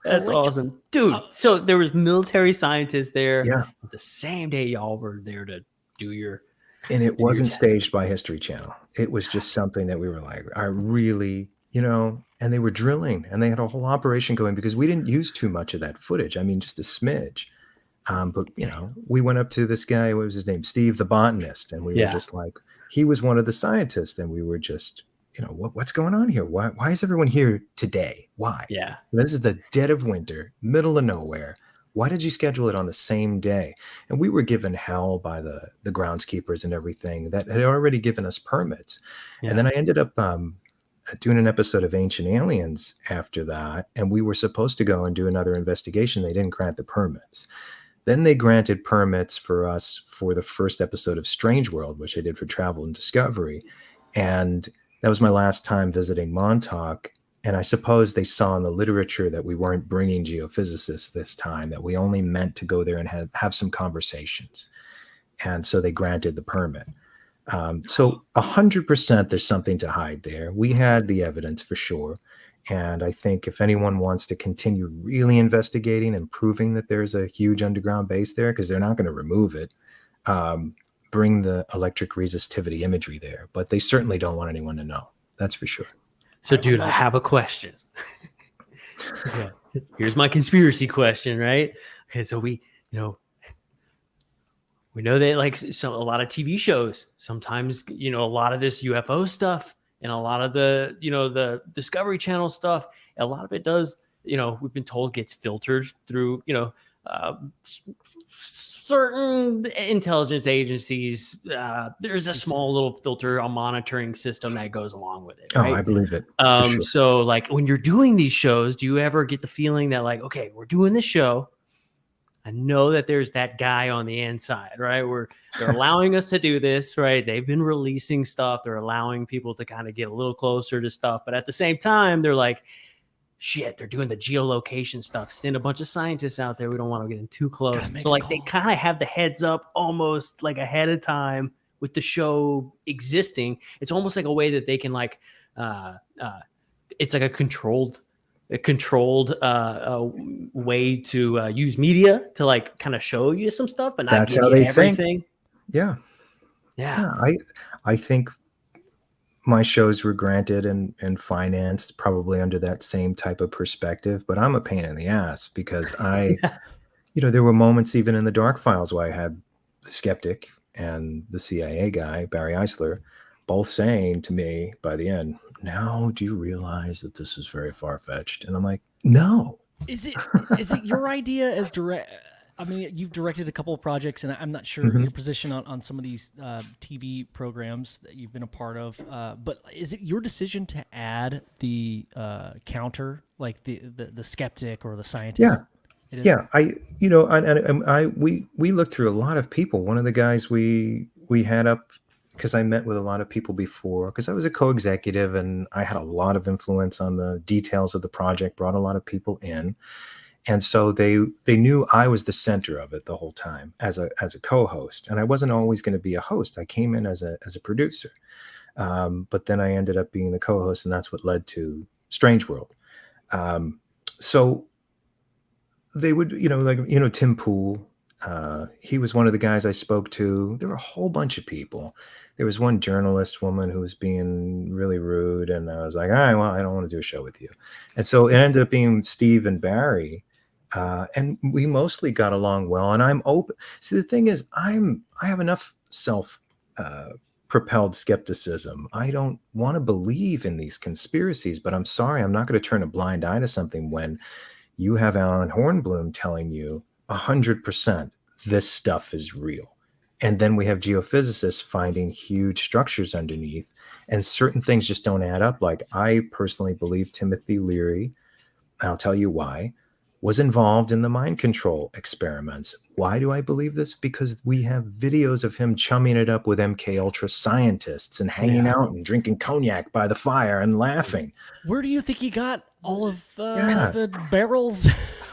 That's awesome. Dude, so there was military scientists there. Yeah. The same day y'all were there to do your... And it wasn't staged by History Channel. It was just something that we were like, I really, and they were drilling, and they had a whole operation going because we didn't use too much of that footage. I mean, just a smidge. But, we went up to this guy, what was his name? Steve, the botanist. And we were just like, he was one of the scientists. And we were just, what's going on here? Why is everyone here today? Why? Yeah. This is the dead of winter, middle of nowhere. Why did you schedule it on the same day? And we were given hell by the groundskeepers and everything that had already given us permits. Yeah. And then I ended up doing an episode of Ancient Aliens after that. And we were supposed to go and do another investigation. They didn't grant the permits. Then they granted permits for us for the first episode of Strange World, which I did for Travel and Discovery. And that was my last time visiting Montauk. And I suppose they saw in the literature that we weren't bringing geophysicists this time, that we only meant to go there and have some conversations. And so they granted the permit. So 100% there's something to hide there. We had the evidence for sure. And I think if anyone wants to continue really investigating and proving that there's a huge underground base there, because they're not going to remove it, bring the electric resistivity imagery there. But they certainly don't want anyone to know. That's for sure. So, dude, I have a question. Okay. Here's my conspiracy question, right? Okay, so we know that like a lot of TV shows, sometimes, a lot of this UFO stuff and a lot of the, the Discovery Channel stuff, a lot of it does, we've been told gets filtered through, certain intelligence agencies. There's a small little filter, a monitoring system that goes along with it. Right? Oh, I believe it. Sure. So like when you're doing these shows, do you ever get the feeling that like, okay, we're doing this show, I know that there's that guy on the inside, right? They're allowing us to do this, right? They've been releasing stuff. They're allowing people to kind of get a little closer to stuff. But at the same time, they're like, shit, they're doing the geolocation stuff. Send a bunch of scientists out there. We don't want to get in too close. So like they kind of have the heads up almost like ahead of time with the show existing. It's almost like a way that they can like, it's like a controlled way to use media to like kind of show you some stuff, but not that's give how you they everything. Think. Yeah. I think my shows were granted and financed probably under that same type of perspective, but I'm a pain in the ass because Yeah. there were moments even in the Dark Files where I had the skeptic and the CIA guy, Barry Eisler, both saying to me by the end, now do you realize that this is very far-fetched? And I'm like, no. Is it your idea as direct? I mean, you've directed a couple of projects, and I'm not sure Mhm. your position on some of these TV programs that you've been a part of. But is it your decision to add the counter, like the skeptic or the Yeah. scientist? It is. Yeah, we looked through a lot of people. One of the guys we had up because I met with a lot of people before because I was a co-executive and I had a lot of influence on the details of the project, brought a lot of people in. And so they knew I was the center of it the whole time as a co-host. And I wasn't always going to be a host. I came in as a producer. But then I ended up being the co-host, and that's what led to Strange World. So they would, Tim Pool. He was one of the guys I spoke to. There were a whole bunch of people. There was one journalist woman who was being really rude, and I was like, all right, well, I don't want to do a show with you. And so it ended up being Steve and Barry, and we mostly got along well. And I'm open. See, the thing is, I have enough self propelled skepticism. I don't want to believe in these conspiracies, but I'm sorry, I'm not going to turn a blind eye to something when you have Alan Hornblum telling you 100% this stuff is real. And then we have geophysicists finding huge structures underneath, and certain things just don't add up. Like, I personally believe Timothy Leary, and I'll tell you why, was involved in the mind control experiments. Why do I believe this? Because we have videos of him chumming it up with MK Ultra scientists and hanging out and drinking cognac by the fire and laughing. Where do you think he got all of Yeah. the barrels?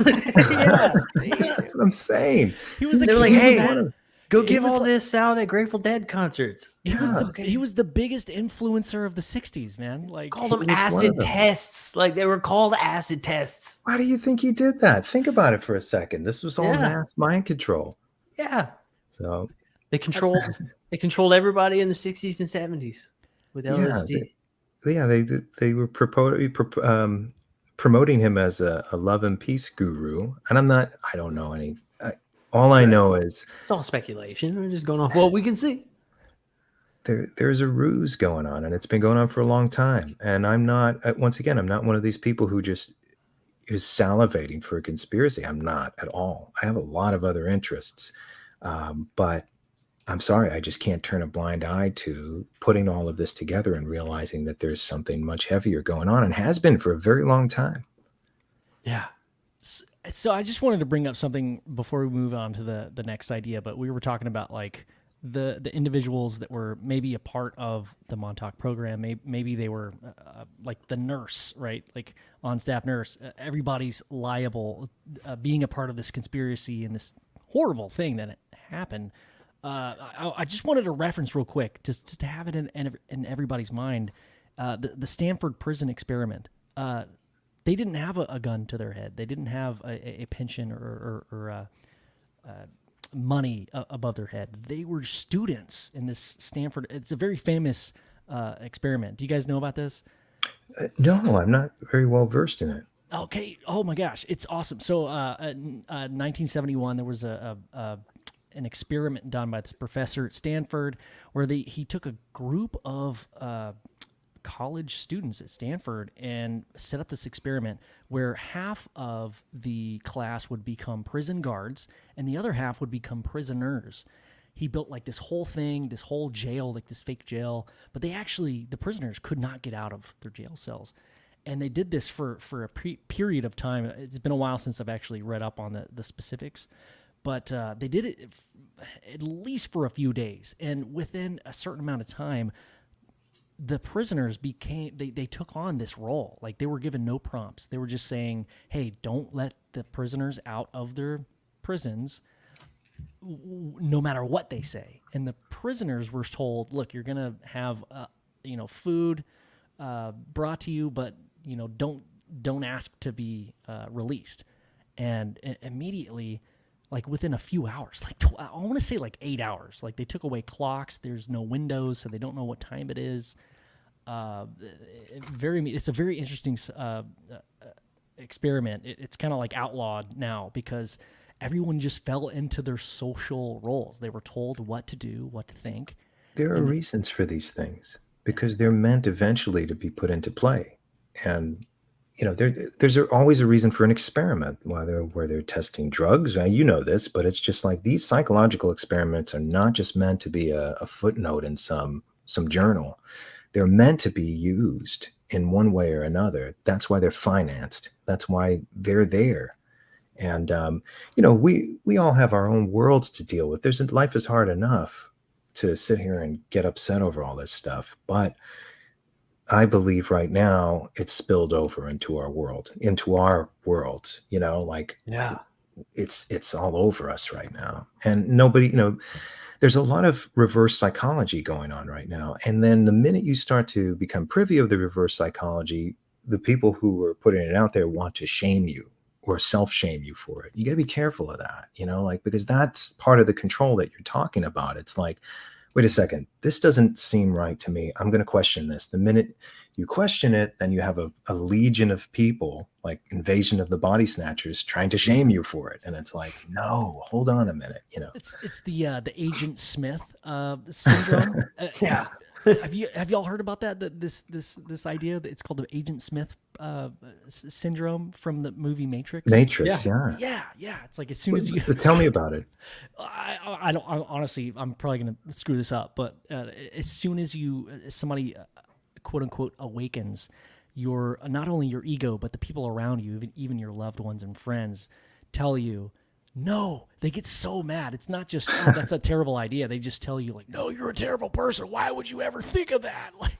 Yes. That's what I'm saying. He was They're a like, he was hey, that- go it give was all like- this out at Grateful Dead concerts. he was the biggest influencer of the '60s, man. Like, Called them was one of acid them. tests. Like they were called acid tests. Why do you think he did that? Think about it for a second. This was all Yeah. mass mind control. Yeah. So They controlled everybody in the 60s and 70s with LSD. they were promoting him as a love and peace guru, and I don't know any. All I know is It's all speculation. We're just going off what we can see. there's a ruse going on, and it's been going on for a long time. And I'm not. Once again, I'm not one of these people who just is salivating for a conspiracy. I'm not at all. I have a lot of other interests, but I'm sorry, I just can't turn a blind eye to putting all of this together and realizing that there's something much heavier going on, and has been for a very long time. Yeah. So I just wanted to bring up something before we move on to the next idea, but we were talking about like the individuals that were maybe a part of the Montauk program. Maybe they were like the nurse, right? Like on staff nurse. Everybody's liable being a part of this conspiracy and this horrible thing that happened. I just wanted to reference real quick just to have it in everybody's mind. The Stanford prison experiment. They didn't have a gun to their head. They didn't have a pension or money above their head. They were students in this Stanford. It's a very famous experiment. Do you guys know about this? No, I'm not very well versed in it. Okay. Oh my gosh, it's awesome. So, in 1971, there was an experiment done by this professor at Stanford where he took a group of college students at Stanford and set up this experiment where half of the class would become prison guards and the other half would become prisoners. He built like this whole thing, this whole jail, like this fake jail, but the prisoners could not get out of their jail cells. And they did this for a period of time. It's been a while since I've actually read up on the specifics, but they did it at least for a few days. And within a certain amount of time, the prisoners they took on this role. Like they were given no prompts. They were just saying, hey, don't let the prisoners out of their prisons no matter what they say. And the prisoners were told, look, you're going to have, food brought to you, but, don't ask to be released. And immediately, like within a few hours, I want to say like 8 hours, like they took away clocks. There's no windows, so they don't know what time it is. It's a very interesting experiment. It's kind of like outlawed now because everyone just fell into their social roles. They were told what to do, what to think. There are And reasons for these things because they're meant eventually to be put into play. And there's always a reason for an experiment, where they're testing drugs. You know this, but it's just like these psychological experiments are not just meant to be a footnote in some journal. They're meant to be used in one way or another. That's why they're financed. That's why they're there. And we all have our own worlds to deal with. Life is hard enough to sit here and get upset over all this stuff, but I believe right now it's spilled over into our world, into our worlds, Yeah. it's all over us right now. And nobody, there's a lot of reverse psychology going on right now. And then the minute you start to become privy of the reverse psychology, the people who are putting it out there want to shame you or self-shame you for it. You got to be careful of that, because that's part of the control that you're talking about. It's like, wait a second, this doesn't seem right to me. I'm going to question this. The minute you question it, then you have a legion of people, like Invasion of the Body Snatchers, trying to shame you for it. And it's like, no, hold on a minute. It's the Agent Smith syndrome. Yeah. Have y'all heard about that? This idea that it's called the Agent Smith syndrome from the movie Matrix. Matrix, Yeah. Yeah. It's like as soon as you Tell me about it. I don't honestly. I'm probably gonna screw this up, but as soon as somebody quote unquote awakens, your not only your ego but the people around you, even your loved ones and friends, tell you no. They get so mad. It's not just that's a terrible idea. They just tell you like, no, you're a terrible person. Why would you ever think of that? Like,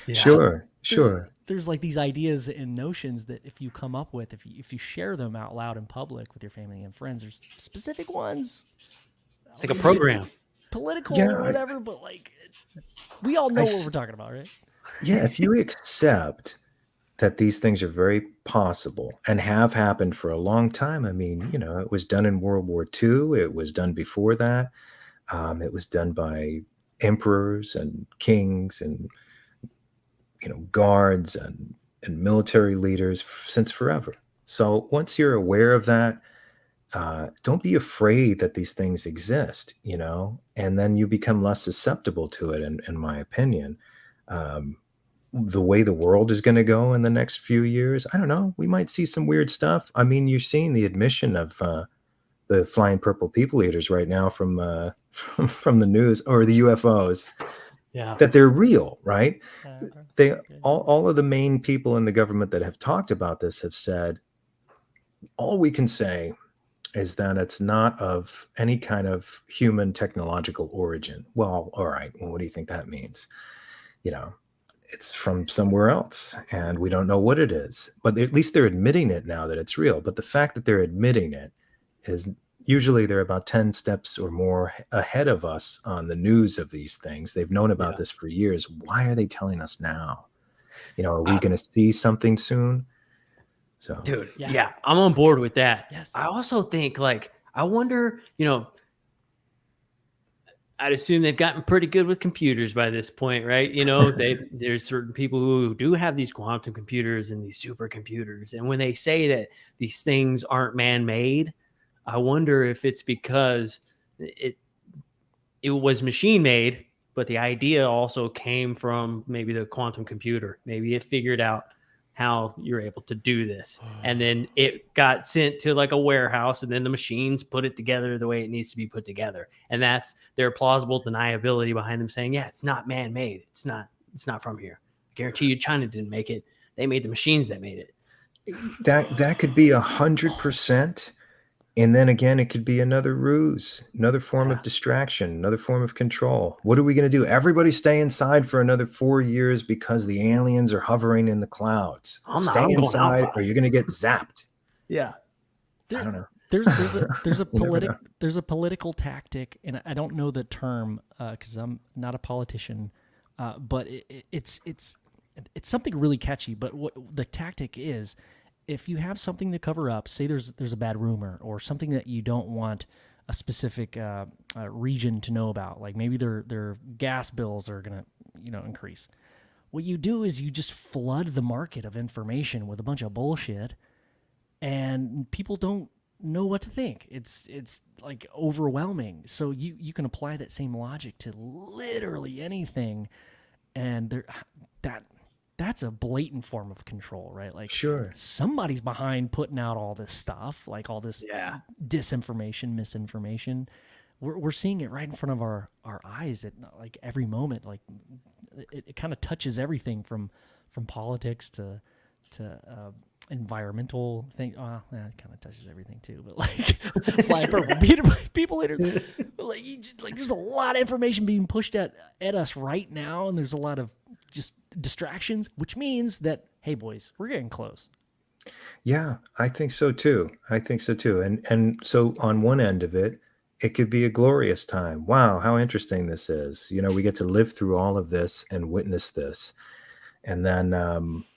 Yeah. Sure. There's like these ideas and notions that if you come up with, if you share them out loud in public with your family and friends, there's specific ones. It's like a program. Political or whatever, but like we all know what we're talking about, right? Yeah, if you accept that these things are very possible and have happened for a long time. I mean, it was done in World War II. It was done before that. It was done by emperors and kings and guards and military leaders since forever. So once you're aware of that, don't be afraid that these things exist, and then you become less susceptible to it, in my opinion. The way the world is going to go in the next few years, I don't know. We might see some weird stuff. I mean, you're seeing the admission of the flying purple people eaters right now from the news, or the UFOs. Yeah. That they're real, right? They all of the main people in the government that have talked about this have said, all we can say is that it's not of any kind of human technological origin. Well, all right. Well, what do you think that means? It's from somewhere else, and we don't know what it is. But at least they're admitting it now that it's real. But the fact that they're admitting it is usually they're about 10 steps or more ahead of us on the news of these things. They've known about this for years. Why are they telling us now? Are we going to see something soon? So, dude, yeah, I'm on board with that. Yes. I also think, like, I wonder, I'd assume they've gotten pretty good with computers by this point, right? There's certain people who do have these quantum computers and these supercomputers. And when they say that these things aren't man-made, I wonder if it's because it was machine-made, but the idea also came from maybe the quantum computer. Maybe it figured out how you're able to do this. And then it got sent to like a warehouse, and then the machines put it together the way it needs to be put together. And that's their plausible deniability behind them saying, yeah, it's not man-made. It's not from here. I guarantee you China didn't make it. They made the machines that made it. That could be 100%. And then again, it could be another ruse, another form of distraction, another form of control. What are we going to do? Everybody stay inside for another 4 years because the aliens are hovering in the clouds. Stay inside or you're going to get zapped. Yeah. I don't know. There's a political tactic, and I don't know the term because I'm not a politician, but it's something really catchy. But what the tactic is, if you have something to cover up, say there's a bad rumor or something that you don't want a specific region to know about, like maybe their gas bills are gonna increase. what you do is you just flood the market of information with a bunch of bullshit, and people don't know what to think. It's like overwhelming. So you can apply that same logic to literally anything, and that's a blatant form of control, right? Like, Sure. somebody's behind putting out all this stuff, like all this Yeah. disinformation, misinformation. We're seeing it right in front of our eyes at like every moment. Like, it kind of touches everything from politics to environmental thing. It kind of touches everything too. But like, flying purple, people like there's a lot of information being pushed at us right now, and there's a lot of just distractions, which means that, hey boys, we're getting close. Yeah, I think so too. I think so too. And so on one end of it, it could be a glorious time. Wow, how interesting this is. You know, we get to live through all of this and witness this. And then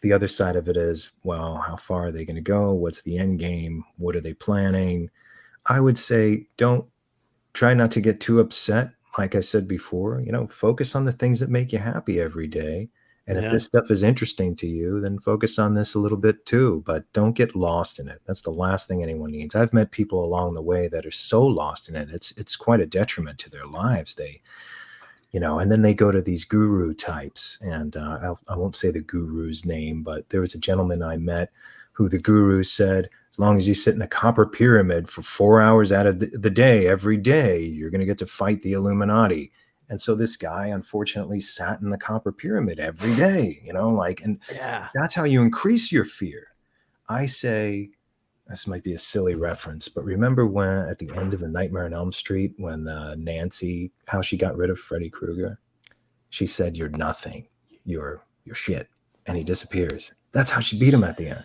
the other side of it is, well, how far are they going to go? What's the end game? What are they planning? I would say don't try not to get too upset. Like I said before, you know, focus on the things that make you happy every day. And if Yeah. this stuff is interesting to you, then focus on this a little bit too, but don't get lost in it. That's the last thing anyone needs. I've met people along the way that are so lost in it. It's quite a detriment to their lives. They, you know, and then they go to these guru types, and I won't say the guru's name, but there was a gentleman I met who the guru said, as long as you sit in a copper pyramid for 4 hours out of the day, every day, you're going to get to fight the Illuminati. And so this guy, unfortunately, sat in the copper pyramid every day, you know, like, and Yeah. that's how you increase your fear. I say, this might be a silly reference, but remember when at the end of A Nightmare on Elm Street, when Nancy, how she got rid of Freddy Krueger? She said, "You're nothing. You're shit," and he disappears. That's how she beat him at the end.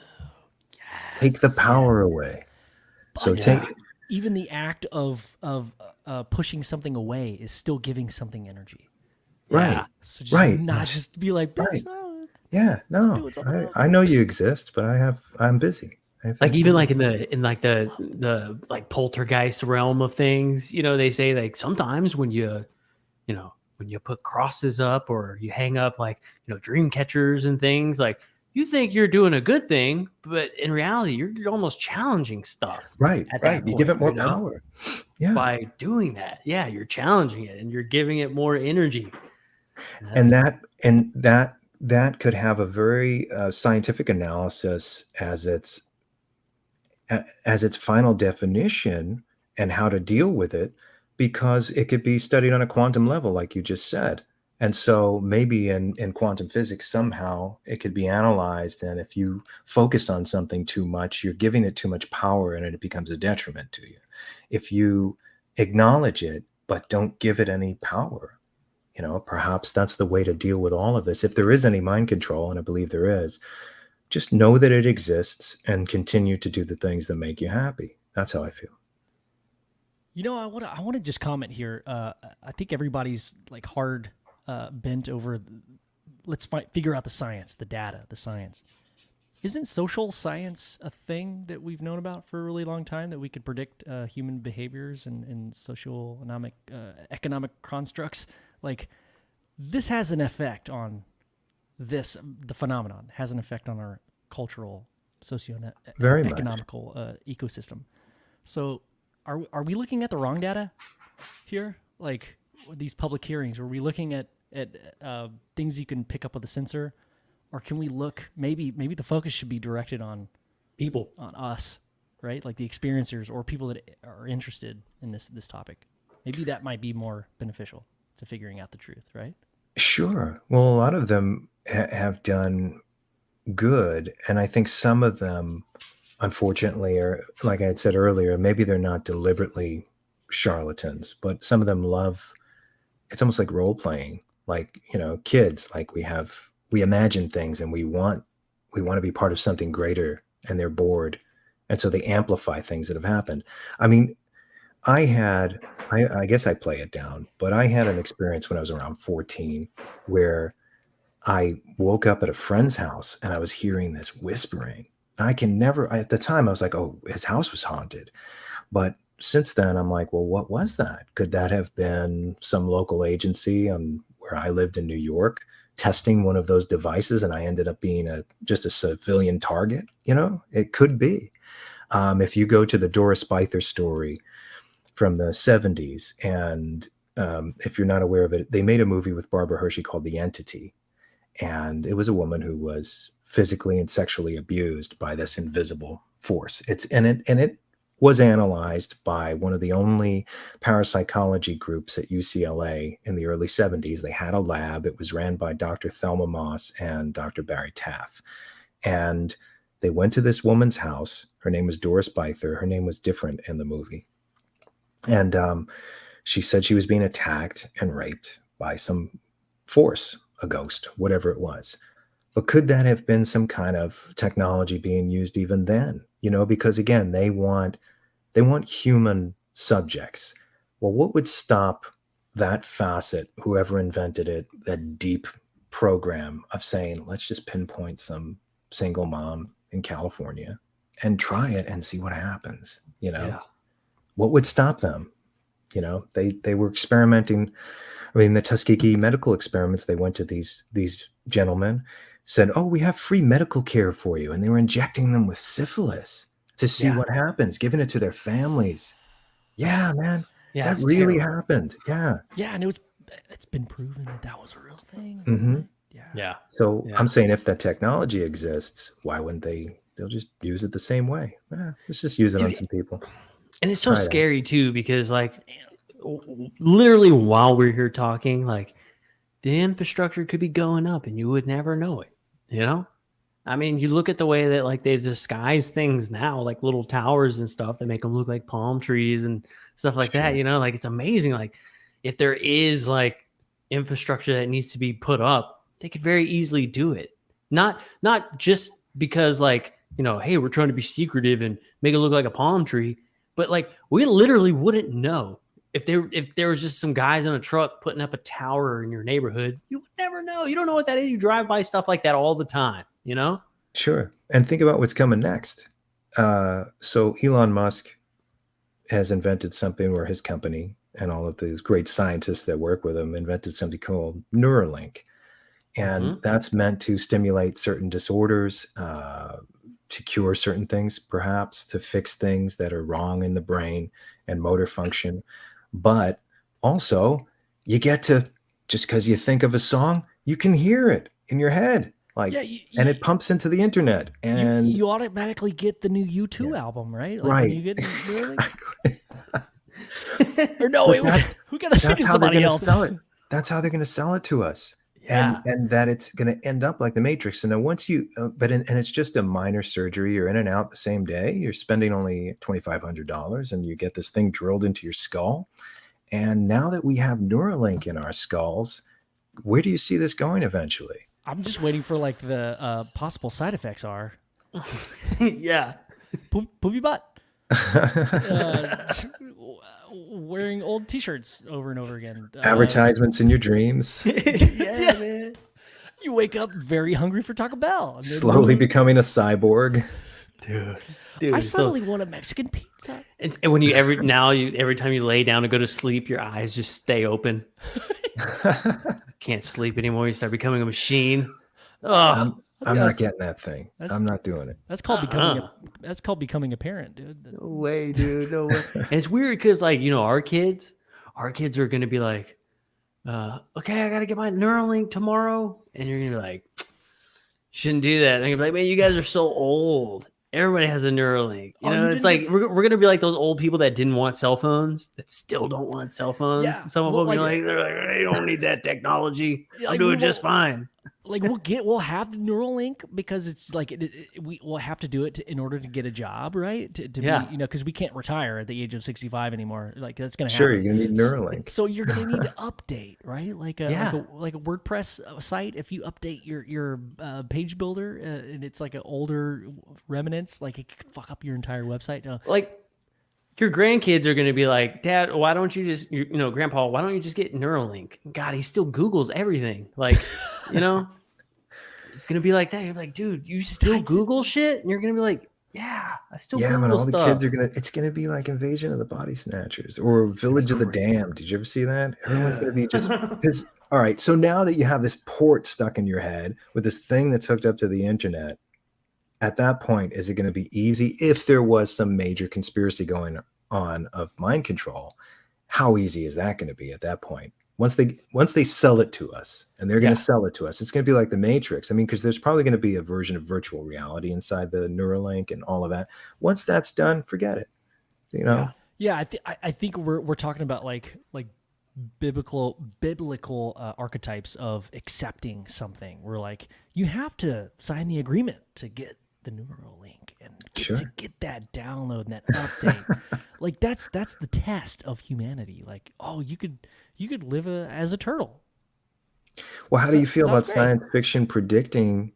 Take the power away. So But even the act of pushing something away is still giving something energy. right, Yeah. So just right, not just be like, right. "Oh, Yeah, no, doing something else." I know you exist, but I'm busy. I have Like things even to like do. in like the like poltergeist realm of things, you know, they say like sometimes when you know, when you put crosses up or you hang up like, you know, dream catchers and things, like you think you're doing a good thing, but in reality, you're almost challenging stuff Right, at right. that You give point, it more you know, power. Yeah. by doing that. Yeah, you're challenging it and you're giving it more energy. And That's that could have a very scientific analysis as its final definition and how to deal with it, because it could be studied on a quantum level, like you just said. And so maybe in quantum physics, somehow it could be analyzed. And if you focus on something too much, you're giving it too much power and it becomes a detriment to you. If you acknowledge it, but don't give it any power, you know, perhaps that's the way to deal with all of this. If there is any mind control, and I believe there is, just know that it exists and continue to do the things that make you happy. That's how I feel. You know, I want to just comment here. I think everybody's like hard bent over. Let's figure out the science, the data, the science. Isn't social science a thing that we've known about for a really long time, that we could predict human behaviors and socioeconomic economic constructs? Like, this has an effect on the phenomenon has an effect on our cultural, Very much. socio-economical ecosystem. So are we looking at the wrong data here? Like, these public hearings, are we looking at things you can pick up with a sensor? Or can we look, maybe the focus should be directed on people. on us, right? Like the experiencers or people that are interested in this topic. Maybe that might be more beneficial to figuring out the truth, right? Sure. Well, a lot of them have done good. And I think some of them, unfortunately, are, like I had said earlier, maybe they're not deliberately charlatans, but some of them love, it's almost like role playing. Like, you know, kids, like we imagine things and we want to be part of something greater, and they're bored. And so they amplify things that have happened. I mean, I guess I play it down, but I had an experience when I was around 14 where I woke up at a friend's house and I was hearing this whispering. And at the time, I was like, oh, his house was haunted. But since then, I'm like, well, what was that? Could that have been some local agency where I lived in New York testing one of those devices and I ended up being just a civilian target. It could be. If you go to the Doris Bither story from the 70s, and if you're not aware of it, they made a movie with Barbara Hershey called The Entity. And it was a woman who was physically and sexually abused by this invisible force. It was analyzed by one of the only parapsychology groups at UCLA in the early 70s. They had a lab. It was ran by Dr. Thelma Moss and Dr. Barry Taff. And they went to this woman's house. Her name was Doris Bither. Her name was different in the movie. And she said she was being attacked and raped by some force, a ghost, whatever it was. But could that have been some kind of technology being used even then? Because again, they want human subjects. Well, what would stop that facet, whoever invented it, that deep program of saying, let's just pinpoint some single mom in California and try it and see what happens? Yeah. What would stop them? They were experimenting. I mean, the Tuskegee medical experiments, they went to these gentlemen, said, oh, we have free medical care for you. And they were injecting them with syphilis to see what happens, giving it to their families. Yeah, man. Yeah, that really happened. Yeah. Yeah, and it's been proven that was a real thing. Mm-hmm. Yeah. So I'm saying if that technology exists, why wouldn't they'll just use it the same way? Let's just use it on some people. And it's so scary too, because literally while we're here talking, the infrastructure could be going up and you would never know it. I mean, you look at the way that they disguise things now, like little towers and stuff that make them look like palm trees and stuff like that. It's amazing. If there is infrastructure that needs to be put up, they could very easily do it. Not just because hey, we're trying to be secretive and make it look like a palm tree, but we literally wouldn't know. If there was just some guys in a truck putting up a tower in your neighborhood, you would never know. You don't know what that is. You drive by stuff like that all the time, Sure. And think about what's coming next. So Elon Musk has invented something, or his company and all of these great scientists that work with him invented something called Neuralink. And that's meant to stimulate certain disorders, to cure certain things, perhaps to fix things that are wrong in the brain and motor function. But also you get to, just because you think of a song, you can hear it in your head. And it pumps into the internet, and you automatically get the new U2 album, right? Right. You get exactly. Or no, wait, we got to think of somebody else. That's how they're going to sell it to us. Yeah. And that it's going to end up like the Matrix. And then once you, and it's just a minor surgery. You're in and out the same day. You're spending only $2,500, and you get this thing drilled into your skull. And now that we have Neuralink in our skulls, where do you see this going eventually? I'm just waiting for the possible side effects are. Yeah. Poopy butt. Wearing old T-shirts over and over again. Advertisements in your dreams. Yeah, man. You wake up very hungry for Taco Bell. Slowly becoming a cyborg. Dude, I suddenly want a Mexican pizza. And when every time you lay down to go to sleep, your eyes just stay open. Can't sleep anymore. You start becoming a machine. Oh, I'm not getting that thing. I'm not doing it. That's called becoming a parent, dude. No way, dude. No way. And it's weird because our kids are gonna be like, okay, I gotta get my Neuralink tomorrow, and you're gonna be like, shouldn't do that. And they're gonna be like, man, you guys are so old. Everybody has a Neuralink. It's we're gonna be like those old people that didn't want cell phones, that still don't want cell phones. Yeah. Some of them they're like, I don't need that technology. I'm doing just fine. We'll have the Neuralink because it's we'll have to do it in order to get a job, right? To be, because we can't retire at the age of 65 anymore. That's gonna happen. Sure, you're gonna need Neuralink. So you're gonna need to update, right? Like a WordPress site. If you update your page builder and it's like an older remnants, it could fuck up your entire website. Your grandkids are going to be like, Dad, why don't you just, Grandpa, why don't you just get Neuralink? God, he still Googles everything. It's going to be like that. You're like, dude, you still Google shit? And you're going to be like, Yeah, I still Yeah, but Google all the kids are stuff. it's gonna be like Invasion of the Body Snatchers or It's gonna be Village of the crazy. Damned. Did you ever see that? Everyone's gonna be just Yeah. because. All right, so now that you have this port stuck in your head with this thing that's hooked up to the internet, at that point, is it going to be easy if there was some major conspiracy going on of mind control? How easy is that going to be at that point? Once they sell it to us, and they're going to Yeah. sell it to us, it's going to be like the Matrix. I mean, because there's probably going to be a version of virtual reality inside the Neuralink and all of that. Once that's done, forget it. You Yeah. know, Yeah, I think we're talking about like biblical archetypes of accepting something. We're like, you have to sign the agreement to get the Neuralink and Sure. get that download and that update. Like that's the test of humanity. Like, oh, you could live as a turtle. Well, how do you feel about Sounds great. science fiction predicting?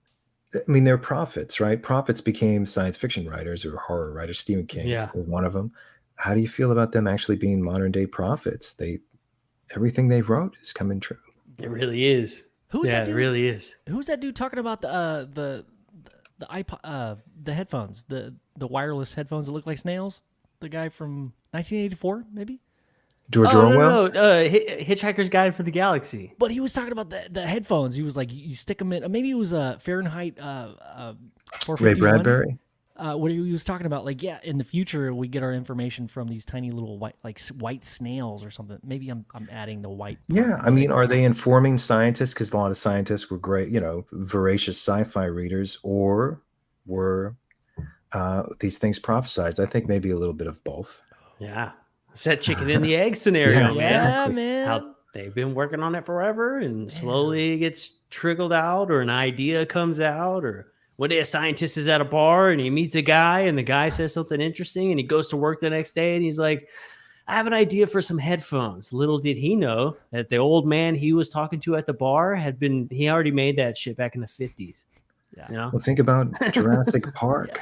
I mean, they're prophets, right? Prophets became science fiction writers or horror writers. Stephen King Yeah. was one of them. How do you feel about them actually being modern day prophets? Everything they wrote is coming true. It really is. Who's Yeah, that it dude? really is. Who's that dude talking about the iPod, the headphones, the wireless headphones that look like snails? The guy from 1984, maybe. George Oh, Orwell? no. Hitchhiker's Guide for the Galaxy. But he was talking about the headphones. He was like, you stick them in. Maybe it was Fahrenheit Ray 451. Bradbury? What he was talking about, like, yeah, in the future we get our information from these tiny little white snails or something. Maybe I'm adding the white. Yeah, I mean, are they informing scientists? Because a lot of scientists were great, voracious sci-fi readers, or were these things prophesized? I think maybe a little bit of both. Yeah. It's that chicken and the egg scenario, Yeah, man. man. How they've been working on it forever and slowly it gets trickled out, or an idea comes out, or one day a scientist is at a bar and he meets a guy and the guy says something interesting and he goes to work the next day and he's like, I have an idea for some headphones. Little did he know that the old man he was talking to at the bar he already made that shit back in the 50s. Yeah. You know? Well, think about Jurassic Park,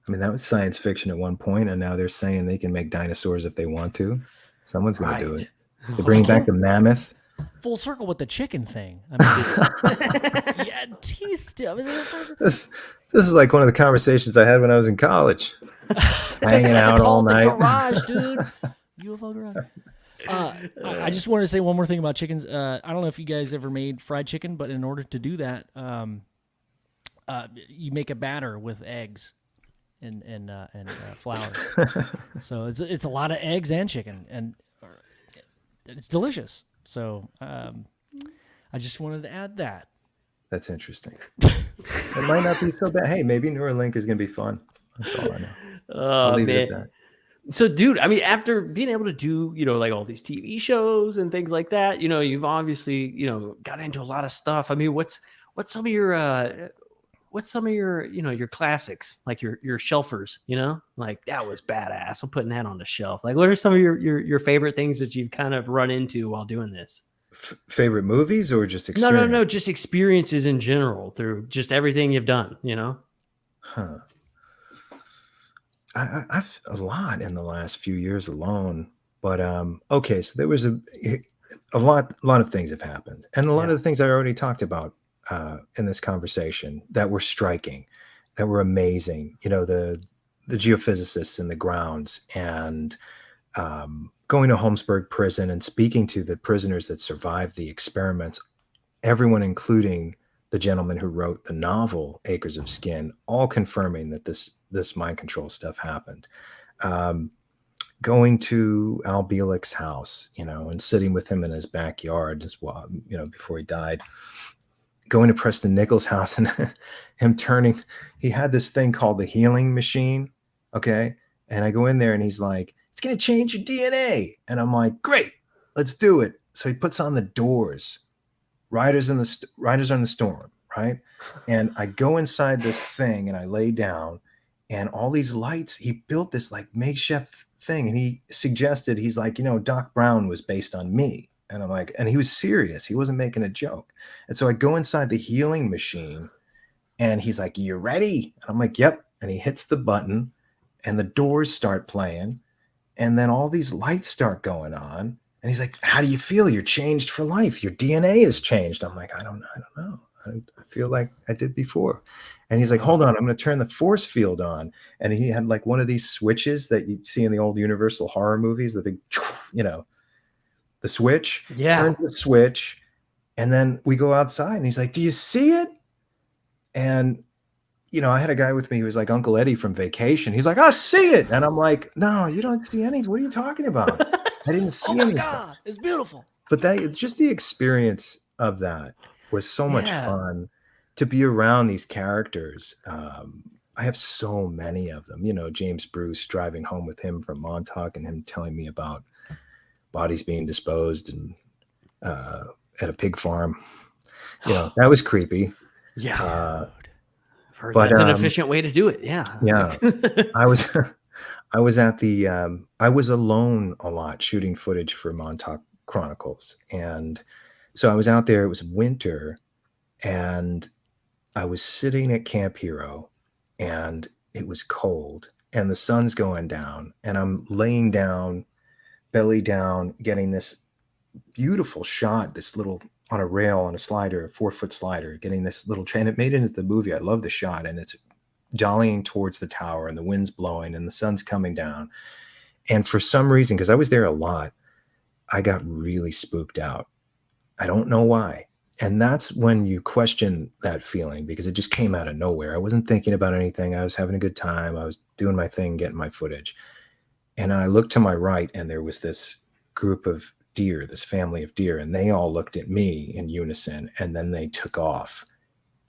I mean, that was science fiction at one point, and now they're saying they can make dinosaurs if they want to. Someone's going to do it. They're bringing back the mammoth. Full circle with the chicken thing. I mean, yeah, teeth. I mean, This is like one of the conversations I had when I was in college. Hanging out all night. Garage, dude. UFO Garage. I just wanted to say one more thing about chickens. I don't know if you guys ever made fried chicken, but in order to do that, you make a batter with eggs and flour. So it's a lot of eggs and chicken, and it's delicious. So I just wanted to add that. That's interesting. It might not be so bad. Hey, maybe Neuralink is going to be fun. That's all I know. Oh, leave it man. at that. So, dude, I mean, after being able to do, like all these TV shows and things like that, you've obviously, got into a lot of stuff. I mean, what's some of your, your classics, like your shelfers, like that was badass. I'm putting that on the shelf. Like, what are some of your favorite things that you've kind of run into while doing this? Favorite movies or just experience? No, just experiences in general through just everything you've done, Huh. I've a lot in the last few years alone, but okay. So there was a lot of things have happened, and a lot of the things I already talked about in this conversation that were striking, that were amazing. The geophysicists in the grounds, and going to Holmesburg prison and speaking to the prisoners that survived the experiments. Everyone, including the gentleman who wrote the novel Acres of Skin, all confirming that this mind control stuff happened. Going to Al Bielek's house, and sitting with him in his backyard just while, before he died. Going to Preston Nichols' house and him he had this thing called the healing machine. Okay. And I go in there and he's like, it's going to change your DNA. And I'm like, great, let's do it. So he puts on the Doors, Riders on the Storm, right? And I go inside this thing and I lay down, and all these lights, he built this like makeshift thing. And he suggested, he's like, Doc Brown was based on me. And I'm like, and he was serious. He wasn't making a joke. And so I go inside the healing machine and he's like, you ready? And I'm like, yep. And he hits the button and the Doors start playing. And then all these lights start going on. And he's like, how do you feel? You're changed for life. Your DNA is changed. I'm like, I don't know. I feel like I did before. And he's like, hold on, I'm going to turn the force field on. And he had like one of these switches that you see in the old Universal horror movies, the big, the switch, turns the switch. And then we go outside and he's like, do you see it? And, I had a guy with me who was like Uncle Eddie from Vacation. He's like, I see it. And I'm like, no, you don't see anything. What are you talking about? I didn't see anything. Oh my God, it's beautiful. But just the experience of that was so much fun to be around these characters. I have so many of them, James Bruce, driving home with him from Montauk and him telling me about bodies being disposed and at a pig farm. That was creepy. Yeah. But that's an efficient way to do it. Yeah. Yeah. I was I was alone a lot shooting footage for Montauk Chronicles. And so I was out there, it was winter, and I was sitting at Camp Hero and it was cold and the sun's going down and I'm laying down, belly down, getting this beautiful shot, this little on a rail on a slider, a 4-foot slider, getting this little train. It made it into the movie. I love the shot, and it's dollying towards the tower and the wind's blowing and the sun's coming down. And for some reason, because I was there a lot, I got really spooked out. I don't know why. And that's when you question that feeling, because it just came out of nowhere. I wasn't thinking about anything. I was having a good time. I was doing my thing, getting my footage. And I looked to my right and there was this group of deer, this family of deer, and they all looked at me in unison and then they took off.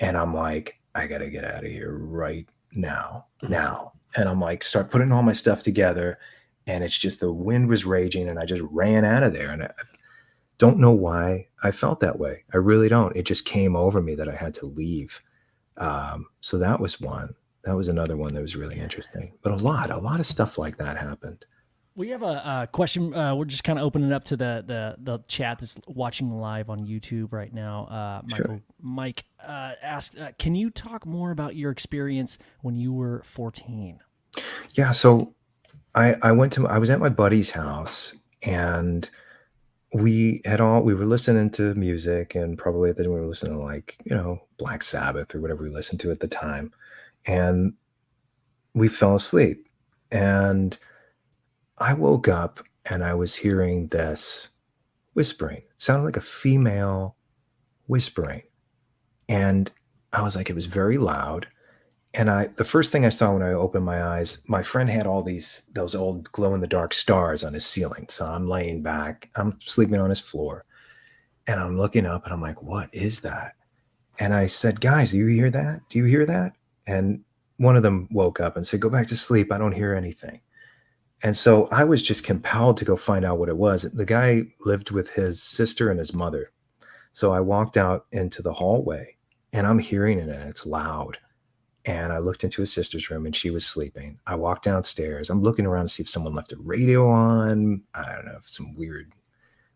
And I'm like, I got to get out of here right now. And I'm like, start putting all my stuff together. And it's just the wind was raging and I just ran out of there. And I don't know why I felt that way. I really don't. It just came over me that I had to leave. So that was one. That was another one that was really interesting. But a lot of stuff like that happened. We have a question. We're just kind of opening it up to the chat that's watching live on YouTube right now. Mike asked, can you talk more about your experience when you were 14? Yeah, so I was at my buddy's house and we were listening to music, and probably at the time we were listening to like, Black Sabbath or whatever we listened to at the time. And we fell asleep. And I woke up and I was hearing this whispering. It sounded like a female whispering. And I was like, it was very loud. And the first thing I saw when I opened my eyes, my friend had all those old glow in the dark stars on his ceiling. So I'm laying back, I'm sleeping on his floor, and I'm looking up and I'm like, what is that? And I said, guys, do you hear that? Do you hear that? And one of them woke up and said, go back to sleep. I don't hear anything. And so I was just compelled to go find out what it was. The guy lived with his sister and his mother. So I walked out into the hallway and I'm hearing it and it's loud. And I looked into his sister's room and she was sleeping. I walked downstairs. I'm looking around to see if someone left a radio on. I don't know if some weird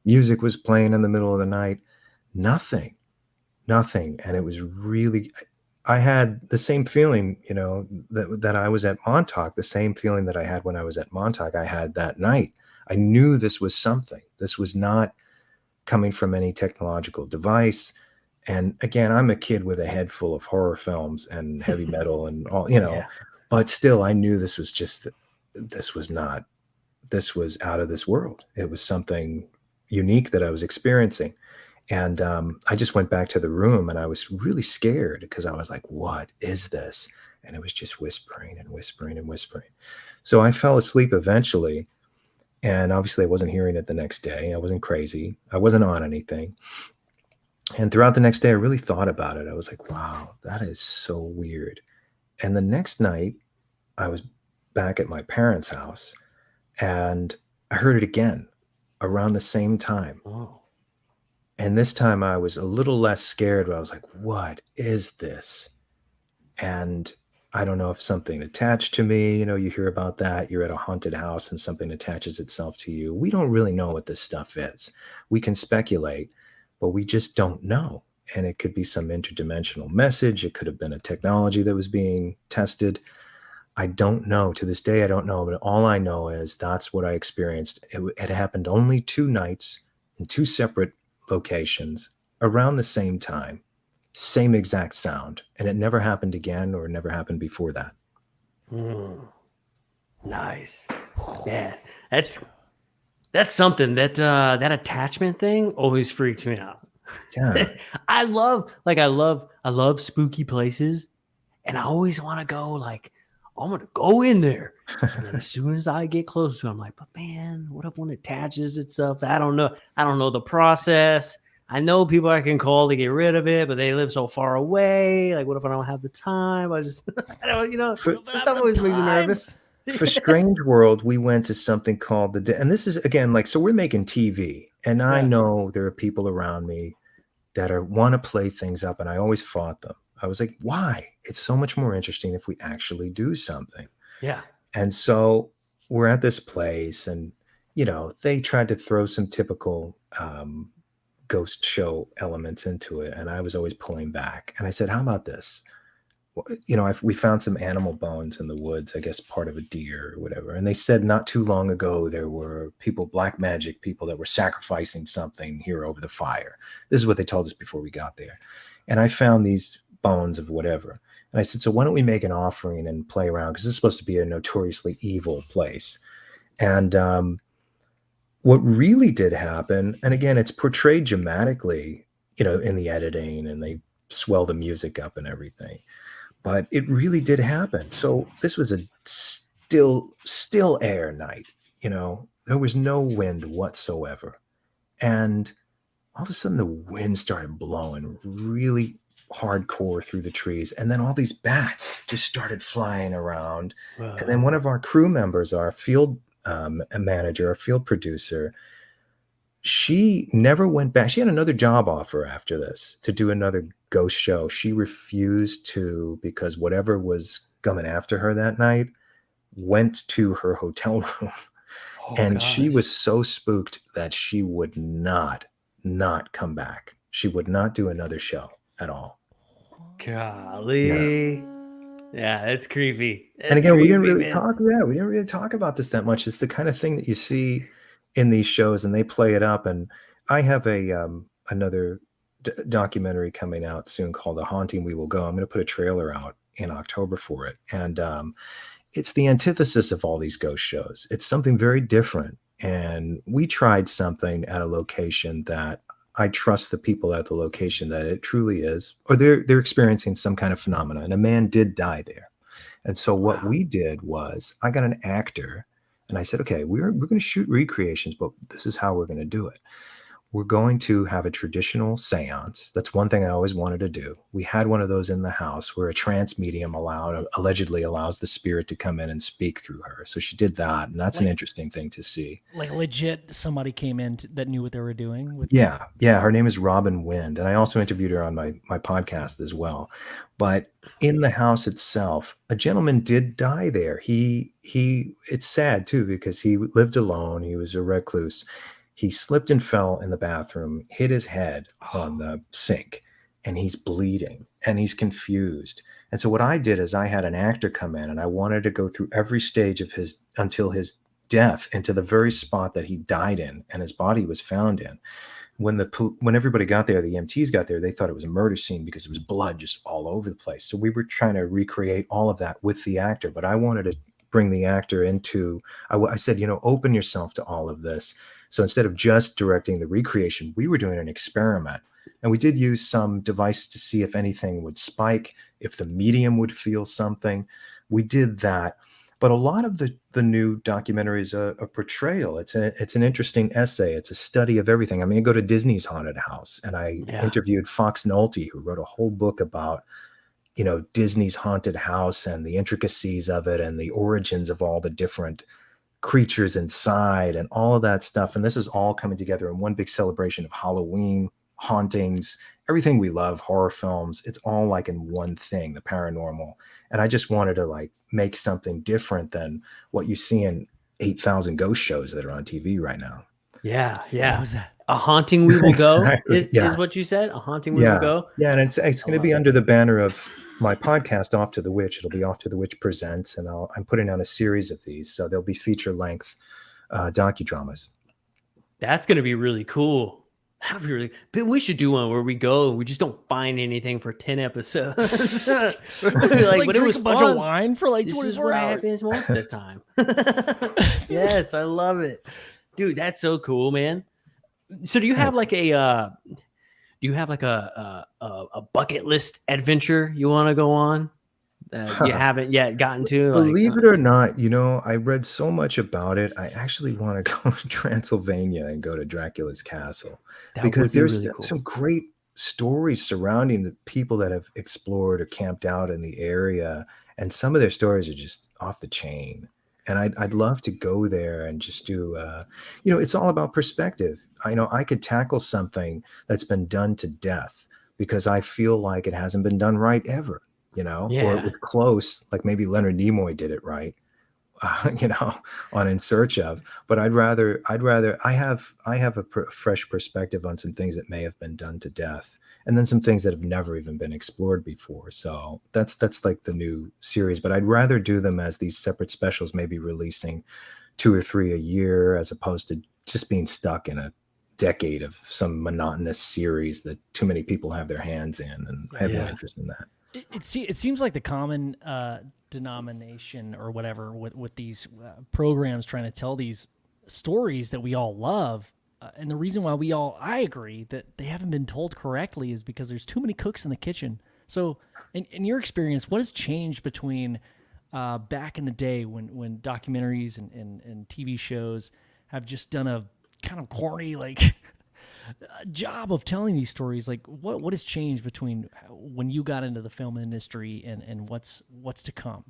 music was playing in the middle of the night. Nothing. And it was really, I had the same feeling, that I was at Montauk, the same feeling that I had when I was at Montauk, I had that night. I knew this was something. This was not coming from any technological device. And again, I'm a kid with a head full of horror films and heavy metal and all, but still I knew this was out of this world. It was something unique that I was experiencing. And I just went back to the room and I was really scared because I was like, what is this? And it was just whispering and whispering and whispering. So I fell asleep eventually. And obviously I wasn't hearing it the next day. I wasn't crazy. I wasn't on anything. And throughout the next day, I really thought about it. I was like, wow, that is so weird. And the next night, I was back at my parents' house and I heard it again around the same time. Oh. And this time I was a little less scared. I was like, what is this? And I don't know if something attached to me, you hear about that. You're at a haunted house and something attaches itself to you. We don't really know what this stuff is. We can speculate, but we just don't know. And it could be some interdimensional message. It could have been a technology that was being tested. I don't know. To this day, I don't know. But all I know is that's what I experienced. It happened only 2 nights in 2 separate locations around the same time. same exact sound, and it never happened again or never happened before that. Nice. Yeah, that's something that attachment thing always freaks me out. Yeah. I love spooky places, and I always want to go like, I'm gonna go in there. And then as soon as I get close to it, I'm like, but man, what if one attaches itself? I don't know. I don't know the process. I know people I can call to get rid of it, but they live so far away. Like, what if I don't have the time? I just, I don't, For, that stuff always makes me nervous. for Strange World, we went to something called and this is again, like, so we're making TV, and I Yeah. know there are people around me that want to play things up, and I always fought them. I was like, why? It's so much more interesting if we actually do something. Yeah. And so we're at this place, and they tried to throw some typical ghost show elements into it, and I was always pulling back. And I said, how about this? We found some animal bones in the woods, I guess part of a deer or whatever. And they said not too long ago there were black magic people that were sacrificing something here over the fire. This is what they told us before we got there. And I found these bones of whatever. And I said, so why don't we make an offering and play around? Because this is supposed to be a notoriously evil place. And what really did happen, and again, it's portrayed dramatically, in the editing, and they swell the music up and everything. But it really did happen. So this was a still air night. There was no wind whatsoever. And all of a sudden the wind started blowing really hardcore through the trees. And then all these bats just started flying around. And then one of our crew members, our field manager, our field producer, she never went back. She had another job offer after this to do another ghost show. She refused to, because whatever was coming after her that night went to her hotel room. And she was so spooked that she would not come back. She would not do another show at all. Golly. Yeah, it's creepy. And again, we didn't really talk about this that much. It's the kind of thing that you see in these shows, and they play it up. And I have another documentary coming out soon called "A Haunting We Will Go." I'm going to put a trailer out in October for it, and it's the antithesis of all these ghost shows. It's something very different, and we tried something at a location that I trust the people at the location that it truly is, or they're experiencing some kind of phenomena. And a man did die there. And so what we did was, I got an actor, and I said, okay, we're going to shoot recreations, but this is how we're going to do it. We're going to have a traditional seance. That's one thing I always wanted to do. We had one of those in the house where a trance medium allegedly allows the spirit to come in and speak through her. So she did that, and that's an interesting thing to see. Like legit, somebody came in that knew what they were doing. Yeah. Her name is Robin Wind, and I also interviewed her on my podcast as well. But in the house itself, a gentleman did die there. It's sad too, because he lived alone. He was a recluse. He slipped and fell in the bathroom, hit his head on the sink, and he's bleeding and he's confused. And so what I did is I had an actor come in, and I wanted to go through every stage of until his death, into the very spot that he died in and his body was found in. When everybody got there, the EMTs got there, they thought it was a murder scene because there was blood just all over the place. So we were trying to recreate all of that with the actor, but I wanted to bring the actor into, I said, open yourself to all of this. So instead of just directing the recreation, we were doing an experiment. And we did use some devices to see if anything would spike, if the medium would feel something. We did that. But a lot of the new documentary is a portrayal. It's an interesting essay. It's a study of everything. I mean, I go to Disney's haunted house, and I interviewed Fox Nolte, who wrote a whole book about, Disney's haunted house and the intricacies of it and the origins of all the different creatures inside and all of that stuff. And this is all coming together in one big celebration of Halloween, hauntings, everything we love, horror films. It's all like in one thing, the paranormal. And I just wanted to make something different than what you see in 8,000 ghost shows that are on TV right now. Yeah. What was that? A Haunting We Will Go Exactly. is what you said? A Haunting We Will Go? Yeah, and it's going to be under the banner of my podcast, Off to the Witch. It'll be Off to the Witch Presents, and I'm putting out a series of these. So there'll be feature-length docudramas. That's going to be really cool. That'd be really. But we should do one where we go and we just don't find anything for 10 episodes. Just like, like but it drink was a bunch fun. of wine for like This 24 is what hours. happens most of the time. Yes, I love it, dude. That's so cool, man. So do you have like a bucket list adventure you want to go on that you haven't yet gotten to? Believe it or not, I read so much about it. I actually want to go to Transylvania and go to Dracula's castle because there's really cool. some great stories surrounding the people that have explored or camped out in the area. And some of their stories are just off the chain. And I'd love to go there and just do, it's all about perspective. I could tackle something that's been done to death because I feel like it hasn't been done right ever. Or it was close, like maybe Leonard Nimoy did it right, on In Search Of. But I have a fresh perspective on some things that may have been done to death, and then some things that have never even been explored before. So that's like the new series. But I'd rather do them as these separate specials, maybe releasing 2 or 3 a year, as opposed to just being stuck in a decade of some monotonous series that too many people have their hands in. And I have no interest in that. It seems like the common denomination or whatever with these programs trying to tell these stories that we all love, and the reason why I agree that they haven't been told correctly is because there's too many cooks in the kitchen. So, in your experience, what has changed between back in the day when documentaries and TV shows have just done a kind of corny job of telling these stories? Like what has changed between when you got into the film industry and what's to come?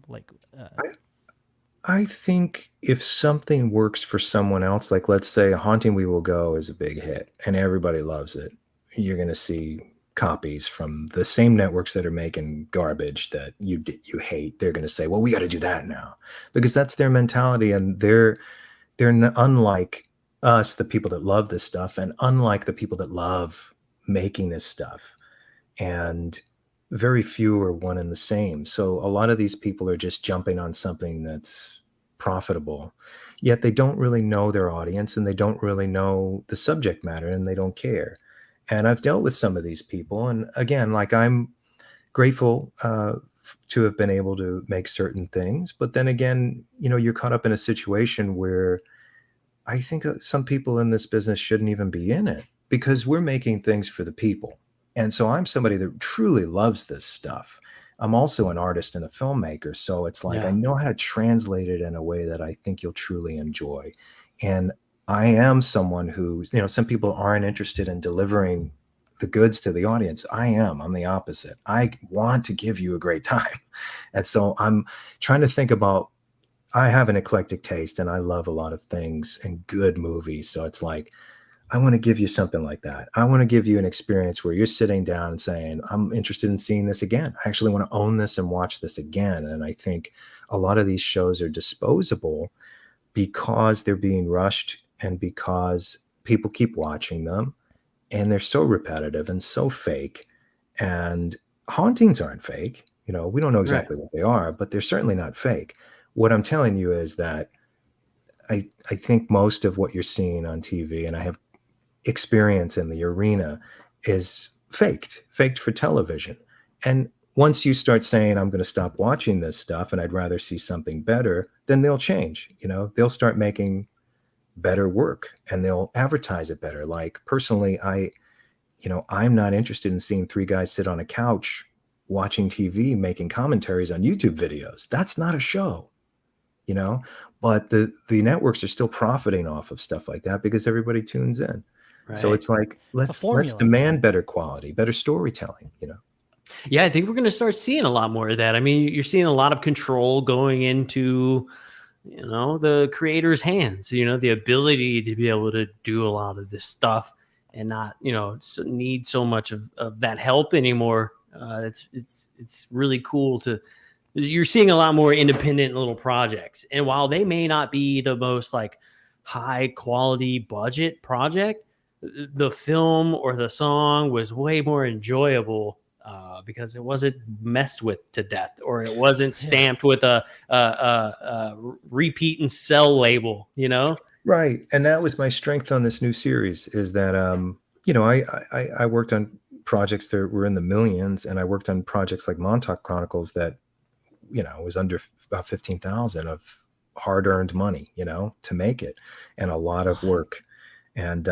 I think if something works for someone else, like let's say Haunting We Will Go is a big hit and everybody loves it, you're going to see copies from the same networks that are making garbage that you hate. They're going to say, well, we got to do that now, because that's their mentality. And they're unlike us, the people that love this stuff, and unlike the people that love making this stuff. And very few are one and the same. So a lot of these people are just jumping on something that's profitable, yet they don't really know their audience and they don't really know the subject matter and they don't care. And I've dealt with some of these people. And again, I'm grateful to have been able to make certain things. But then again, you're caught up in a situation where I think some people in this business shouldn't even be in it, because we're making things for the people. And so I'm somebody that truly loves this stuff. I'm also an artist and a filmmaker. So it's like, I know how to translate it in a way that I think you'll truly enjoy. And I am someone who, some people aren't interested in delivering the goods to the audience. I'm the opposite. I want to give you a great time. And so I'm trying to think about, I have an eclectic taste and I love a lot of things and good movies. So it's like, I want to give you something like that. I want to give you an experience where you're sitting down and saying, I'm interested in seeing this again. I actually want to own this and watch this again. And I think a lot of these shows are disposable because they're being rushed and because people keep watching them and they're so repetitive and so fake. And hauntings aren't fake. We don't know exactly what they are, but they're certainly not fake. What I'm telling you is that I think most of what you're seeing on TV, and I have experience in the arena, is faked for television. And once you start saying, I'm going to stop watching this stuff and I'd rather see something better, then they'll change. They'll start making better work and they'll advertise it better. Like personally, I'm not interested in seeing 3 guys sit on a couch watching TV, making commentaries on YouTube videos. That's not a show. But the networks are still profiting off of stuff like that because everybody tunes in. Right. So it's like, let's demand better quality, better storytelling, Yeah, I think we're going to start seeing a lot more of that. I mean, you're seeing a lot of control going into, the creator's hands, the ability to be able to do a lot of this stuff and not, need so much of that help anymore. It's really cool you're seeing a lot more independent little projects. And while they may not be the most high quality budget project, the film or the song was way more enjoyable because it wasn't messed with to death, or it wasn't stamped with a repeat and sell label, Right. And that was my strength on this new series, is that, I worked on projects that were in the millions, and I worked on projects like Montauk Chronicles that, was under about 15,000 of hard-earned money, to make it, and a lot of work. And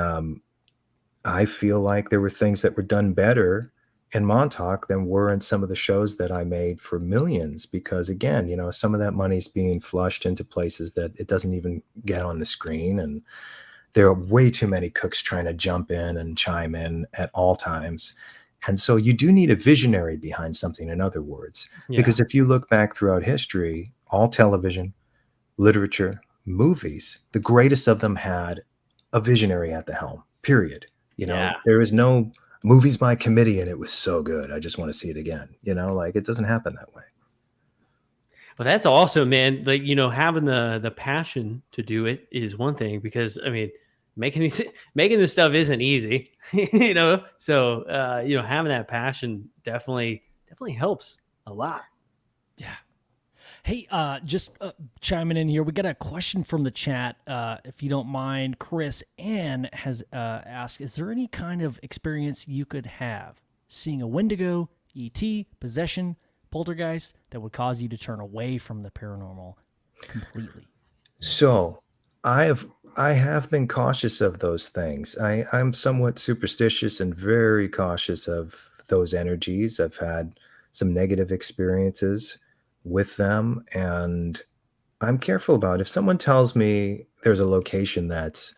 I feel like there were things that were done better in Montauk than were in some of the shows that I made for millions, because again, some of that money's being flushed into places that it doesn't even get on the screen. And there are way too many cooks trying to jump in and chime in at all times. And so you do need a visionary behind something, in other words, Yeah. because if you look back throughout history, all television, literature, movies, the greatest of them had a visionary at the helm, period. Yeah. There is no movies by committee and it was so good, I just want to see it again. Like, it doesn't happen that way. Well, that's awesome, man. Like, having the passion to do it is one thing, because I mean, making this stuff isn't easy, So, having that passion definitely helps a lot. Yeah. Hey, just chiming in here. We got a question from the chat. If you don't mind, Chris Ann has asked, is there any kind of experience you could have seeing a Wendigo, ET, possession, poltergeist that would cause you to turn away from the paranormal completely? So I have been cautious of those things. I'm somewhat superstitious and very cautious of those energies. I've had some negative experiences with them, and I'm careful about, if someone tells me there's a location that's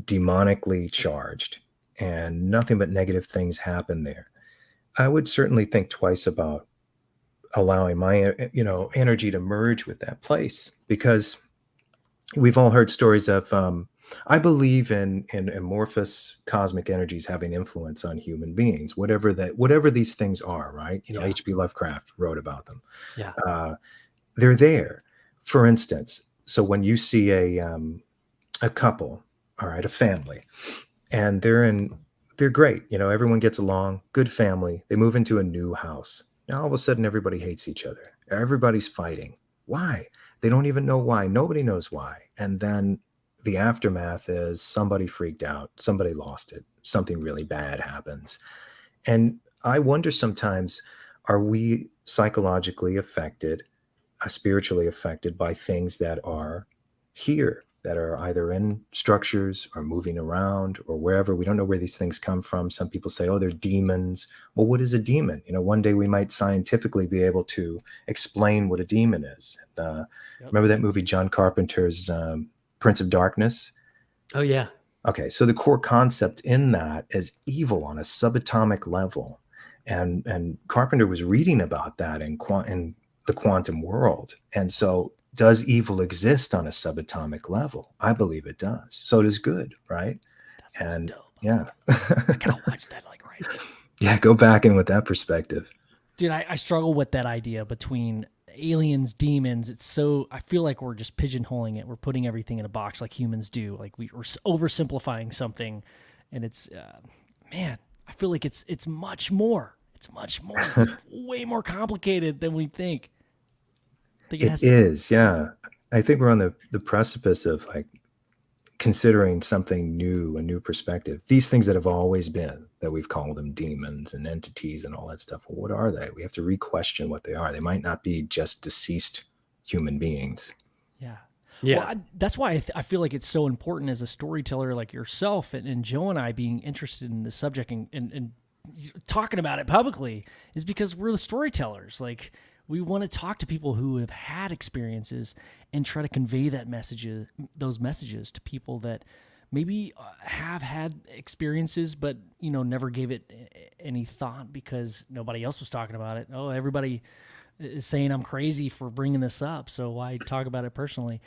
demonically charged and nothing but negative things happen there, I would certainly think twice about allowing my energy to merge with that place, because we've all heard stories of I believe in amorphous cosmic energies having influence on human beings, whatever these things are, right? Yeah. H.P. Lovecraft wrote about them. Yeah. They're there. For instance, so when you see a couple, all right, a family, and they're great, everyone gets along, good family, they move into a new house. Now all of a sudden everybody hates each other. Everybody's fighting. Why? They don't even know why. Nobody knows why. And then the aftermath is somebody freaked out, somebody lost it, something really bad happens. And I wonder sometimes, are we psychologically affected, spiritually affected by things that are here, that are either in structures or moving around or wherever? We don't know where these things come from. Some people say, oh, they're demons. Well, what is a demon? One day we might scientifically be able to explain what a demon is. Remember that movie, John Carpenter's Prince of Darkness? Oh, yeah. Okay, so the core concept in that is evil on a subatomic level. And Carpenter was reading about that in the quantum world. And so, does evil exist on a subatomic level? I believe it does. So does good, right? That's dope. Yeah. I gotta watch that right now. Yeah, go back in with that perspective. Dude, I struggle with that idea between aliens, demons. I feel like we're just pigeonholing it. We're putting everything in a box like humans do. Like we're oversimplifying something, and it's, man, I feel like it's much more. It's much more. It's way more complicated than we think. It is, yeah. I think we're on the precipice of like considering something new, a new perspective. These things that have always been, that we've called them demons and entities and all that stuff. Well, what are they? We have to re-question what they are. They might not be just deceased human beings. Yeah. Yeah. Well, that's why I feel like it's so important as a storyteller like yourself and Joe and I being interested in this subject and talking about it publicly, is because we're the storytellers. Like, we want to talk to people who have had experiences and try to convey those messages to people that maybe have had experiences, but never gave it any thought because nobody else was talking about it. Oh, everybody is saying I'm crazy for bringing this up, so why talk about it personally?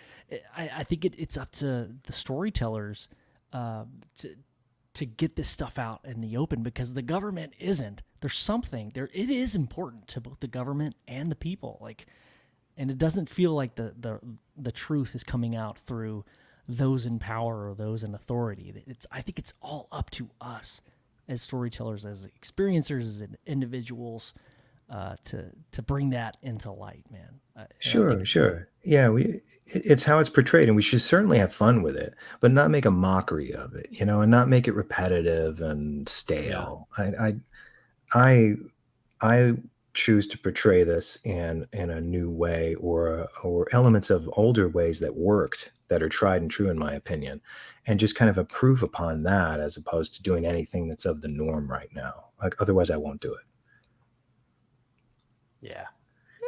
I think it's up to the storytellers to get this stuff out in the open, because the government isn't. There's something there. It is important to both the government and the people. Like, and it doesn't feel like the truth is coming out through those in power or those in authority. I think it's all up to us as storytellers, as experiencers, as individuals, to bring that into light, man. Sure. Yeah, it's how it's portrayed, and we should certainly have fun with it, but not make a mockery of it, and not make it repetitive and Yeah. stale. I choose to portray this in a new way, or elements of older ways that worked, that are tried and true in my opinion, and just kind of improve upon that, as opposed to doing anything that's of the norm right now. Like, otherwise I won't do it. Yeah.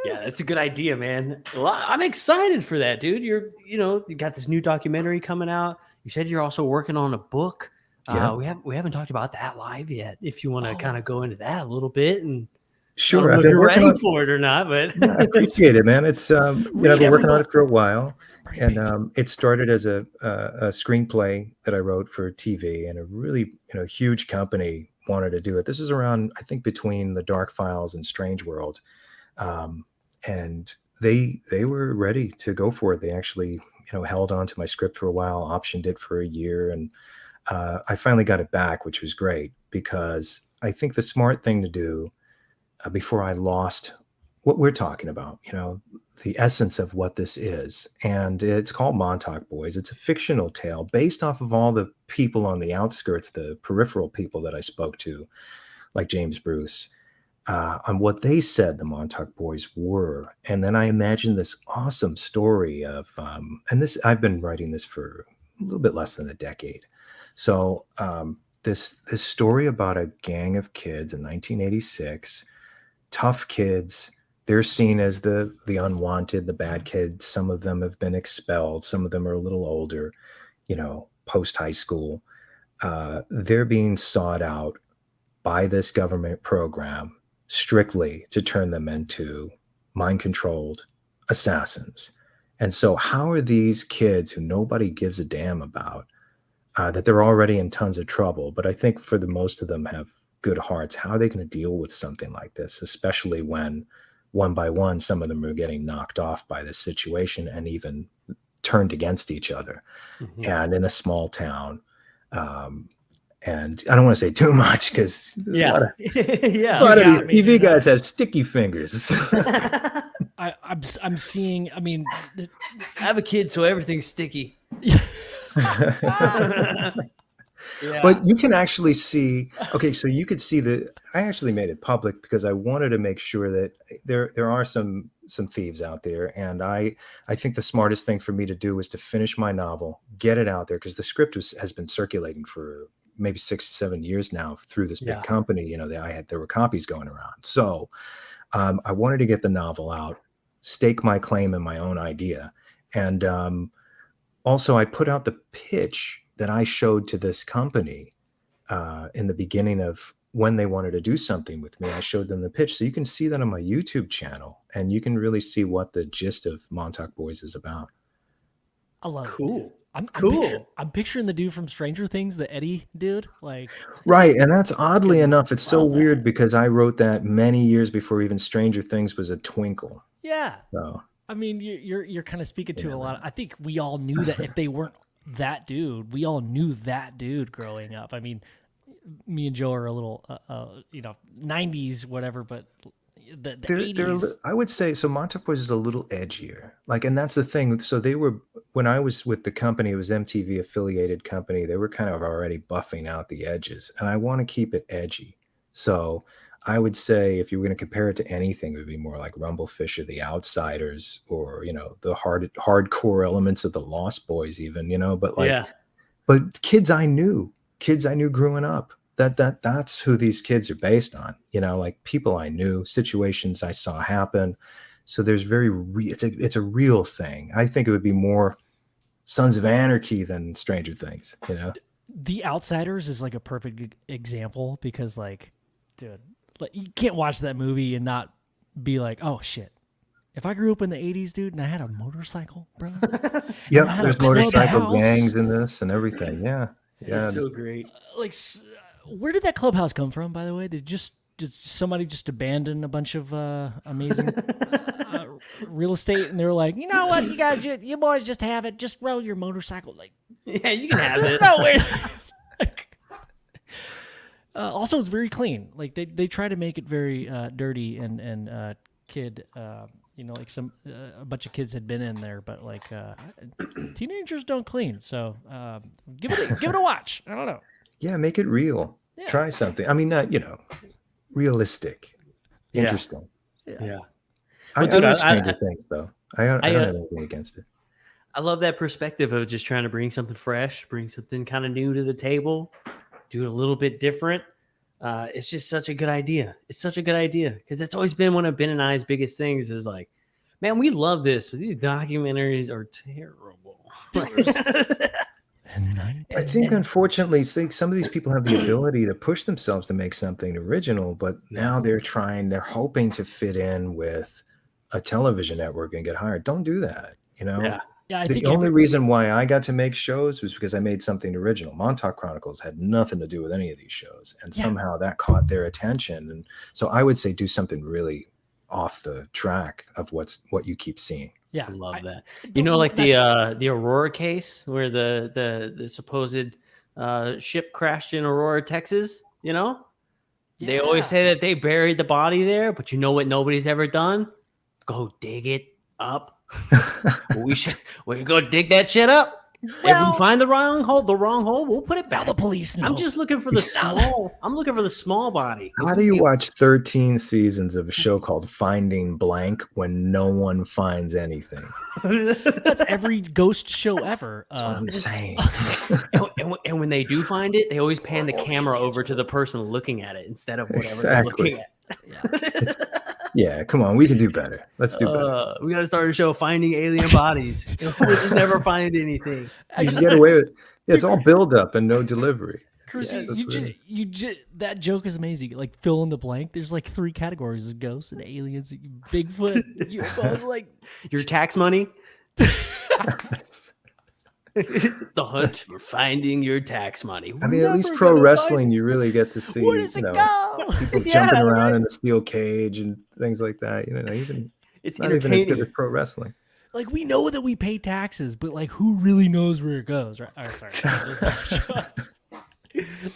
Yeah, that's a good idea, man. Well, I'm excited for that, dude. You got this new documentary coming out. You said you're also working on a book. Yeah. We haven't talked about that live yet. If you want to kind of go into that a little bit, and I Sure. don't know I've if been you're working ready on for it or not, but Yeah, I appreciate it, man. It's I've Read been every working on it book. for a while, Pretty and page. it started as a screenplay that I wrote for TV, and a really huge company wanted to do it. This is around, I think, between The Dark Files and Strange World, um, and they were ready to go for it. They actually held on to my script for a while, optioned it for a year, and I finally got it back, which was great, because I think the smart thing to do, before I lost what we're talking about, the essence of what this is. And it's called Montauk Boys. It's a fictional tale based off of all the people on the outskirts, the peripheral people that I spoke to, like James Bruce, on what they said the Montauk Boys were. And then I imagined this awesome story of, and this, I've been writing this for a little bit less than a decade. So this story about a gang of kids in 1986, tough kids. They're seen as the unwanted, the bad kids. Some of them have been expelled. Some of them are a little older, post high school. They're being sought out by this government program strictly to turn them into mind controlled assassins. And so, how are these kids, who nobody gives a damn about, that they're already in tons of trouble, but I think for the most of them have good hearts, how are they going to deal with something like this, especially when one by one some of them are getting knocked off by this situation and even turned against each other, and in a small town. And I don't want to say too much, because there's a lot of yeah. a lot of these got me, TV dude. guys have sticky fingers. I'm seeing. I mean, I have a kid, so everything's sticky. Yeah. But you can actually see, okay, so you could see I actually made it public because I wanted to make sure that there are some thieves out there. And I think the smartest thing for me to do was to finish my novel, get it out there, because the script has been circulating for maybe 6-7 years now through this big company. There were copies going around. So I wanted to get the novel out, stake my claim in my own idea. And also I put out the pitch that I showed to this company in the beginning of when they wanted to do something with me. I showed them the pitch. So you can see that on my YouTube channel, and you can really see what the gist of Montauk Boys is about. I love Cool. it. I'm Cool. I'm picturing the dude from Stranger Things, the Eddie dude. Like, Right. And that's oddly enough, it's so love that. weird, because I wrote that many years before even Stranger Things was a twinkle. yeah. So I mean, you're kind of speaking to a lot. I think we all knew that if they weren't that dude, we all knew that dude growing up. I mean, me and Joe are a little, 90s, whatever, but the 80s. I would say, so Montauk Boys is a little edgier. Like, and that's the thing. So when I was with the company, it was MTV affiliated company. They were kind of already buffing out the edges, and I want to keep it edgy. So I would say, if you were going to compare it to anything, it would be more like Rumblefish or The Outsiders, or, the hardcore elements of the Lost Boys even, but but kids I knew growing up, that's who these kids are based on, like people I knew, situations I saw happen. So there's it's a real thing. I think it would be more Sons of Anarchy than Stranger Things, The Outsiders is like a perfect example, because, like, dude, like, you can't watch that movie and not be like, oh shit, if I grew up in the 80s, dude, and I had a motorcycle, bro. Yeah, there's motorcycle clubhouse. gangs in this and everything. Yeah. That's so great. Like, where did that clubhouse come from, by the way? Did somebody just abandon a bunch of amazing real estate, and they were like, you know what, you guys, you boys just have it, just roll your motorcycle. Like, Yeah, you can have there's it. no way. Like, Also, it's very clean. Like they try to make it very dirty and kid. Like a bunch of kids had been in there, but like teenagers don't clean. So give it a watch. I don't know. Yeah, make it real. Yeah. Try something. I mean, not realistic, interesting. Yeah. I like Stranger Things though. I don't have anything against it. I love that perspective of just trying to bring something fresh, bring something kind of new to the table, do it a little bit different. It's just such a good idea. It's such a good idea because it's always been one of Ben and I's biggest things is like, man, we love this, but these documentaries are terrible. I think, unfortunately, some of these people have the ability to push themselves to make something original, but now they're hoping to fit in with a television network and get hired. Don't do that. Yeah, the only reason why I got to make shows was because I made something original. Montauk Chronicles had nothing to do with any of these shows, and somehow that caught their attention. And so I would say do something really off the track of what you keep seeing. Yeah, I love that. Like the Aurora case where the supposed ship crashed in Aurora, Texas. They always say that they buried the body there, but you know what nobody's ever done? Go dig it up. we should go dig that shit up. If we find the wrong hole, we'll put it back. The police know. I'm just looking for the small. I'm looking for the small body. How do you watch 13 seasons of a show called Finding Blank when no one finds anything? That's every ghost show ever. That's what I'm saying. and when they do find it, they always pan the camera over to the person looking at it instead of whatever they're looking at. Yeah, come on, we can do better. Let's do better. We got to start a show finding alien bodies. We'll just never find anything. You can get away with it. Yeah, it's all build up and no delivery. Chris, that joke is amazing. Like fill in the blank. There's like 3 categories: ghosts and aliens, Bigfoot, UFOs. Like your tax money. The hunt for finding your tax money. I mean, at least pro wrestling, you really get to see people jumping around in the steel cage and things like that. It's not even as good as pro wrestling. Like we know that we pay taxes, but like who really knows where it goes, right? Oh, sorry.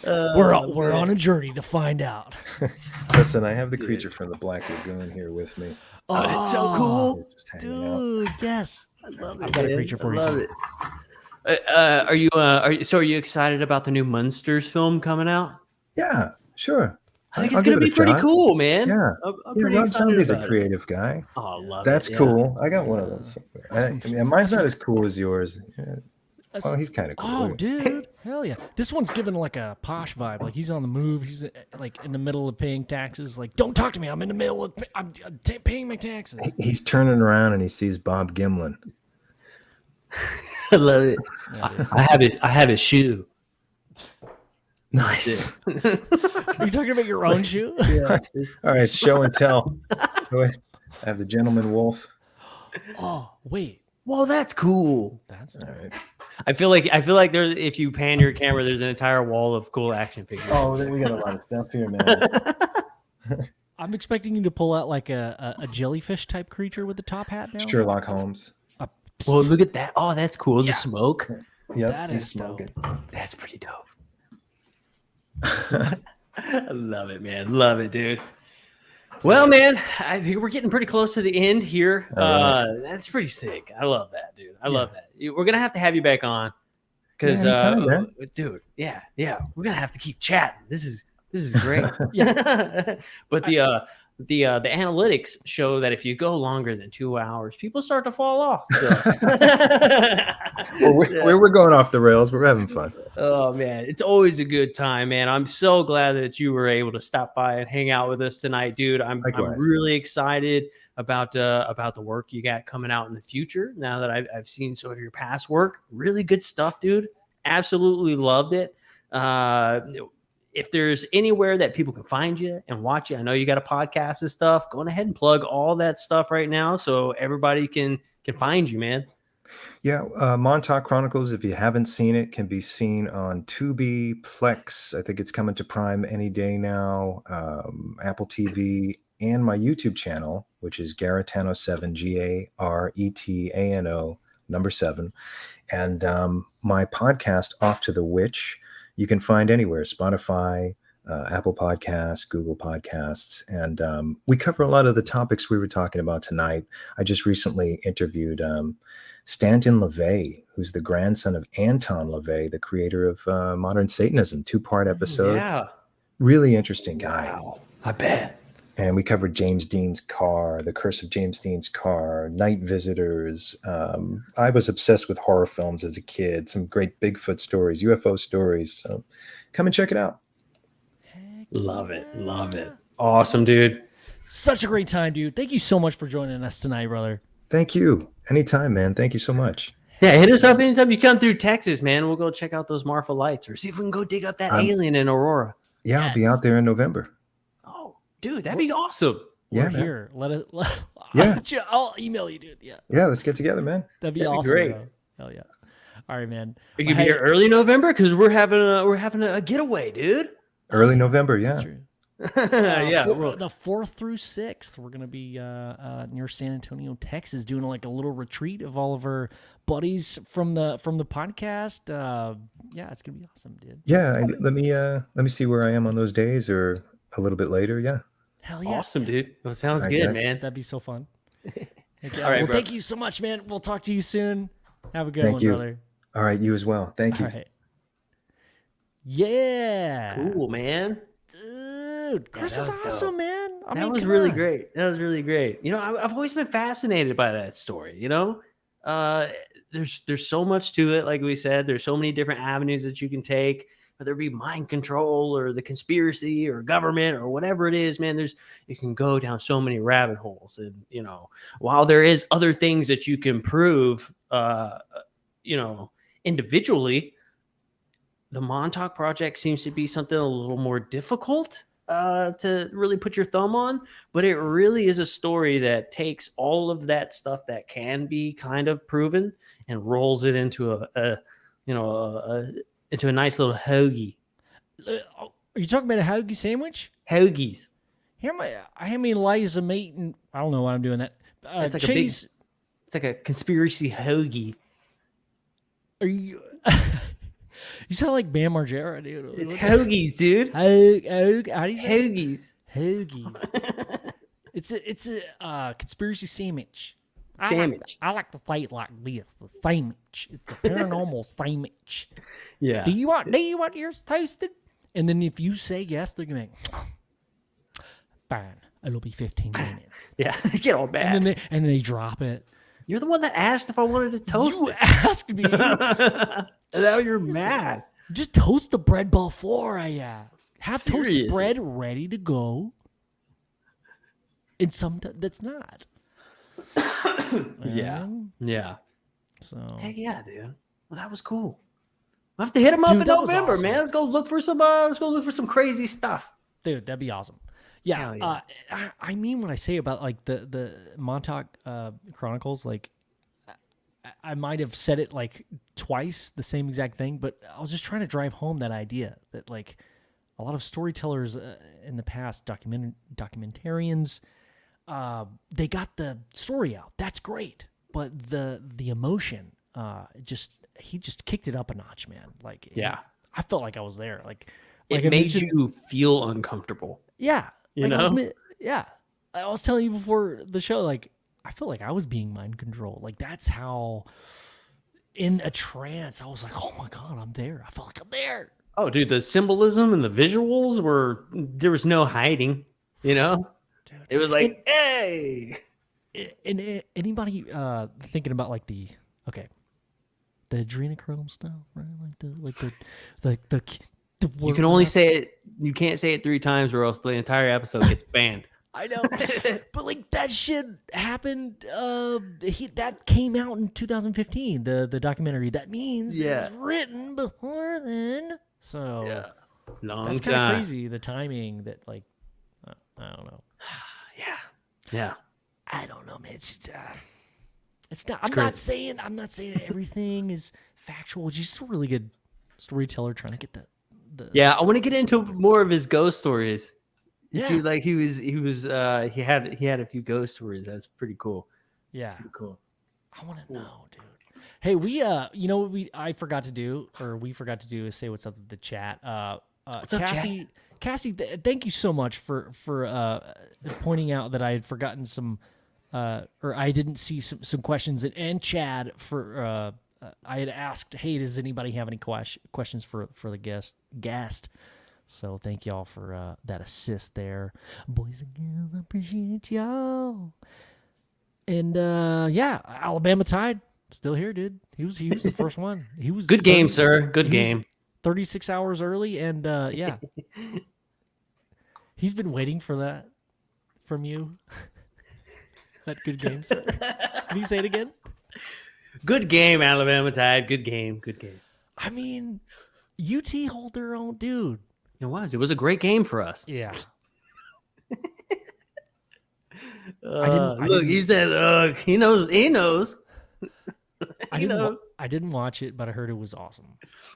We're on a journey to find out. Listen, I have the creature from the Black Lagoon here with me. Oh, it's so cool, dude! Yes, I love it. I've got a creature for you. I love it. Are you excited about the new Munsters film coming out? Yeah, sure. I think it's going to be pretty cool, man. Yeah. I'm pretty excited He's about a creative guy. Oh, I love That's it. cool. I got one of those. I mean, mine's not as cool as yours. Yeah. Well, he's kind of cool. Oh, dude. Hell yeah. This one's given like a posh vibe. Like he's on the move. He's like in the middle of paying taxes. Like, don't talk to me. I'm in the middle of paying my taxes. He's turning around and he sees Bob Gimlin. I love it. Yeah, I have his shoe. Nice. Are you talking about your own shoe? Yeah. All right, show and tell. I have the Gentleman Wolf. Oh, wait. Well, that's cool. That's all right. I feel like there's, if you pan your camera, there's an entire wall of cool action figures. Oh, we got a lot of stuff here, man. I'm expecting you to pull out like a jellyfish type creature with the top hat now. Sherlock Holmes. Well, look at that. Oh, that's cool. The smoke. Yep, that is smoking. That's pretty dope. I love it, man. Love it, dude. Well, man, I think we're getting pretty close to the end here. That's pretty sick. I love that, dude. I love that. We're gonna have to have you back on because, dude, yeah, we're gonna have to keep chatting. This is great. But the analytics show that if you go longer than 2 hours, people start to fall off. So. We're going off the rails. We're having fun. Oh man, it's always a good time, man. I'm so glad that you were able to stop by and hang out with us tonight, dude. I'm really excited about the work you got coming out in the future. Now that I've seen some of your past work, really good stuff, dude. Absolutely loved it. If there's anywhere that people can find you and watch you, I know you got a podcast and stuff. Go ahead and plug all that stuff right now so everybody can find you, man. Yeah, Montauk Chronicles, if you haven't seen it, can be seen on Tubi, Plex. I think it's coming to Prime any day now. Apple TV and my YouTube channel, which is Garetano 7, Garetano 7. And my podcast, Off to the Witch, you can find anywhere, Spotify, Apple Podcasts, Google Podcasts, and we cover a lot of the topics we were talking about tonight. I just recently interviewed Stanton LaVey, who's the grandson of Anton LaVey, the creator of Modern Satanism, 2-part episode. Yeah. Really interesting guy. Wow. I bet. And we covered James Dean's car, the curse of James Dean's car, night visitors. I was obsessed with horror films as a kid, some great Bigfoot stories, UFO stories. So come and check it out. Love it. Love it. Awesome, dude. Such a great time, dude. Thank you so much for joining us tonight, brother. Thank you. Anytime, man. Thank you so much. Yeah, hit us up anytime you come through Texas, man. We'll go check out those Marfa lights or see if we can go dig up that alien in Aurora. Yeah, Yes. I'll be out there in November. Oh, dude, that'd be awesome. We're Yeah, here. Yeah. I'll email you, dude. Yeah. Yeah, let's get together, man. That'd be That'd be awesome. great. Bro. Hell yeah. All right, man. You could be here early November because we're having a getaway, dude. Early November, That's yeah. true. Yeah. The 4th through 6th, we're gonna be near San Antonio, Texas, doing like a little retreat of all of our buddies from the podcast. Yeah, it's gonna be awesome, dude. Yeah, let me see where I am on those days, or a little bit later. Yeah. Hell yeah. Awesome, dude. Well, sounds All right, good, guys. man. That'd be so fun. All right, well, bro. thank you so much, man. We'll talk to you soon. Have a good Thank one, you. brother. All right, you as well. Thank you. All right. Yeah. Cool, man. Dude, Chris that is was awesome, dope. man. I That mean, was come really on. great. That was really great. You know, I've always been fascinated by that story. You know, there's so much to it. Like we said, there's so many different avenues that you can take, whether it be mind control or the conspiracy or government or whatever it is. Man, you can go down so many rabbit holes. And you know, while there is other things that you can prove, you know, individually, the Montauk Project seems to be something a little more difficult to really put your thumb on, but it really is a story that takes all of that stuff that can be kind of proven and rolls it into into a nice little hoagie. Are you talking about a hoagie sandwich? Hoagies. How many layers of meat and I don't know why I'm doing that. It's like cheese. It's like a conspiracy hoagie. Are you? You sound like Bam Margera, dude. It's hoagies, dude. How do you say it? Hoagies. Hoagies. it's a conspiracy sandwich. Sandwich. I like to say it like this: the sandwich. It's a paranormal sandwich. Yeah. Do you want yours toasted? And then if you say yes, they're gonna be fine. It'll be 15 minutes. Yeah. Get all bad. And then they drop it. You're the one that asked if I wanted to toast You it. asked me. Now you're mad. Just toast the bread before I ask. Have toasted Seriously. bread ready to go. And sometimes that's not. Yeah. Um, Yeah. So Heck yeah, dude. Well, that was cool. We'll have to hit him up Dude, in that was November, awesome. man. Let's go look for some crazy stuff. dude, that'd be awesome. Yeah, Hell yeah. I mean when I say about like the Montauk Chronicles, like I might have said it like twice, the same exact thing, but I was just trying to drive home that idea that like a lot of storytellers in the past, documentarians, they got the story out. That's great, but the emotion, he just kicked it up a notch, man. Like Yeah. I felt like I was there. Like It I made mentioned- you feel uncomfortable. yeah. You like I was know? yeah. I was telling you before the show, like, I felt like I was being mind controlled. Like, that's how in a trance, I was like, oh my God, I'm there. I felt like I'm there. Oh, dude, the symbolism and the visuals there was no hiding, you know? Dude. It was like, hey. And anybody thinking about like the adrenochrome stuff, right? The You can only say it, you can't say it 3 times or else the entire episode gets banned. I know, but like that shit happened. That came out in 2015. The documentary. That means it was written before then. So Long that's kind of time. crazy. The timing that like I don't know. Yeah. I don't know, man. It's not. I'm not saying everything is factual. It's just a really good storyteller trying to get the. Yeah, I want to get into more of his ghost stories. Yeah. See, like he had a few ghost stories. That's pretty cool. Yeah. Pretty cool. I want to know, dude. Hey, we you know what we forgot to do is say what's up to the chat. What's up, chat? Cassie, thank you so much for pointing out that I had forgotten some, or I didn't see some questions. And Chad, for I had asked, hey, does anybody have any questions for the guest? So thank y'all for that assist there, boys and girls. I appreciate y'all. And yeah, Alabama Tide still here, dude. He was the first one. He was good game, sir. Good game. 36 hours early, and yeah, he's been waiting for that from you. That good game, sir. Can you say it again? Good game, Alabama Tide. Good game. Good game. I mean, UT hold their own, dude. It was. It was a great game for us. Yeah. Look, he said, he knows. He knows. I didn't watch it, but I heard it was awesome.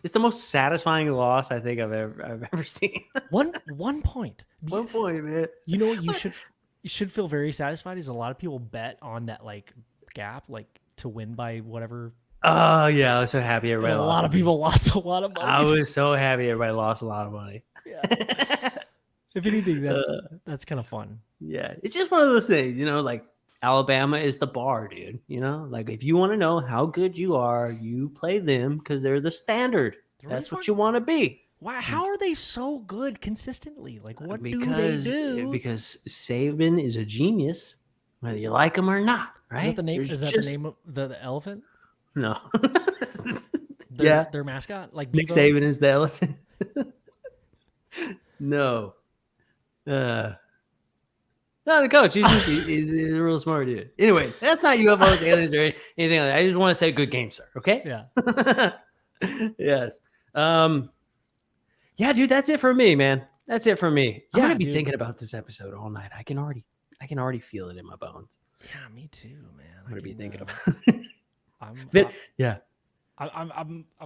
It's the most satisfying loss I think I've ever seen. One point. 1 point, man. You know what you should feel very satisfied is a lot of people bet on that like gap, like to win by whatever. Oh yeah, I was so happy everybody lost. A lot of people lost a lot of money. I was so happy everybody lost a lot of money. Yeah. If anything, that's kind of fun. Yeah, it's just one of those things, like Alabama is the bar, dude. Like if you want to know how good you are, you play them because they're the standard. That's what you want to be. Wow, how are they so good consistently? Like, what do they do? Because Saban is a genius, whether you like him or not. Right? Is that the name? Is that the name of the elephant? No. Their mascot, like Nick Saban is the elephant. No. No, the coach. He's a real smart dude. Anyway, that's not UFOs, aliens, or anything like that. I just want to say good game, sir. Okay? Yeah. Yes. Yeah, dude, that's it for me, man. That's it for me. I'm gonna be thinking about this episode all night. I can already feel it in my bones. Yeah, me too, man. I'm gonna be thinking about it. I'm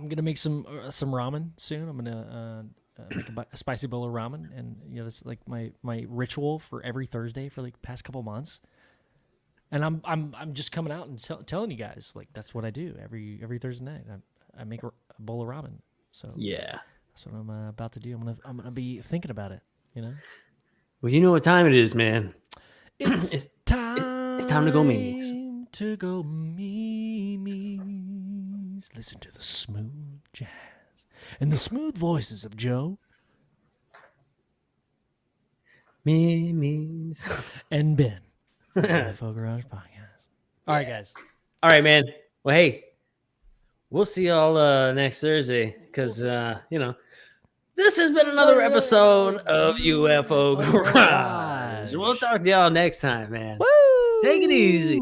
gonna make some ramen soon. I'm gonna make a spicy bowl of ramen, and this is like my ritual for every Thursday for like the past couple months. And I'm just coming out and telling you guys, like, that's what I do every Thursday night. I make a bowl of ramen. So yeah, that's what I'm about to do. I'm gonna be thinking about it. Well, you know what time it is, man. It's time. It's time to go memes. To go memes. Listen to the smooth jazz and the smooth voices of Joe. Memes. And Ben. The UFO Garage Podcast. All right, guys. All right, man. Well, hey, we'll see y'all next Thursday because, this has been another episode of UFO Garage. We'll talk to y'all next time, man. Woo! Take it easy.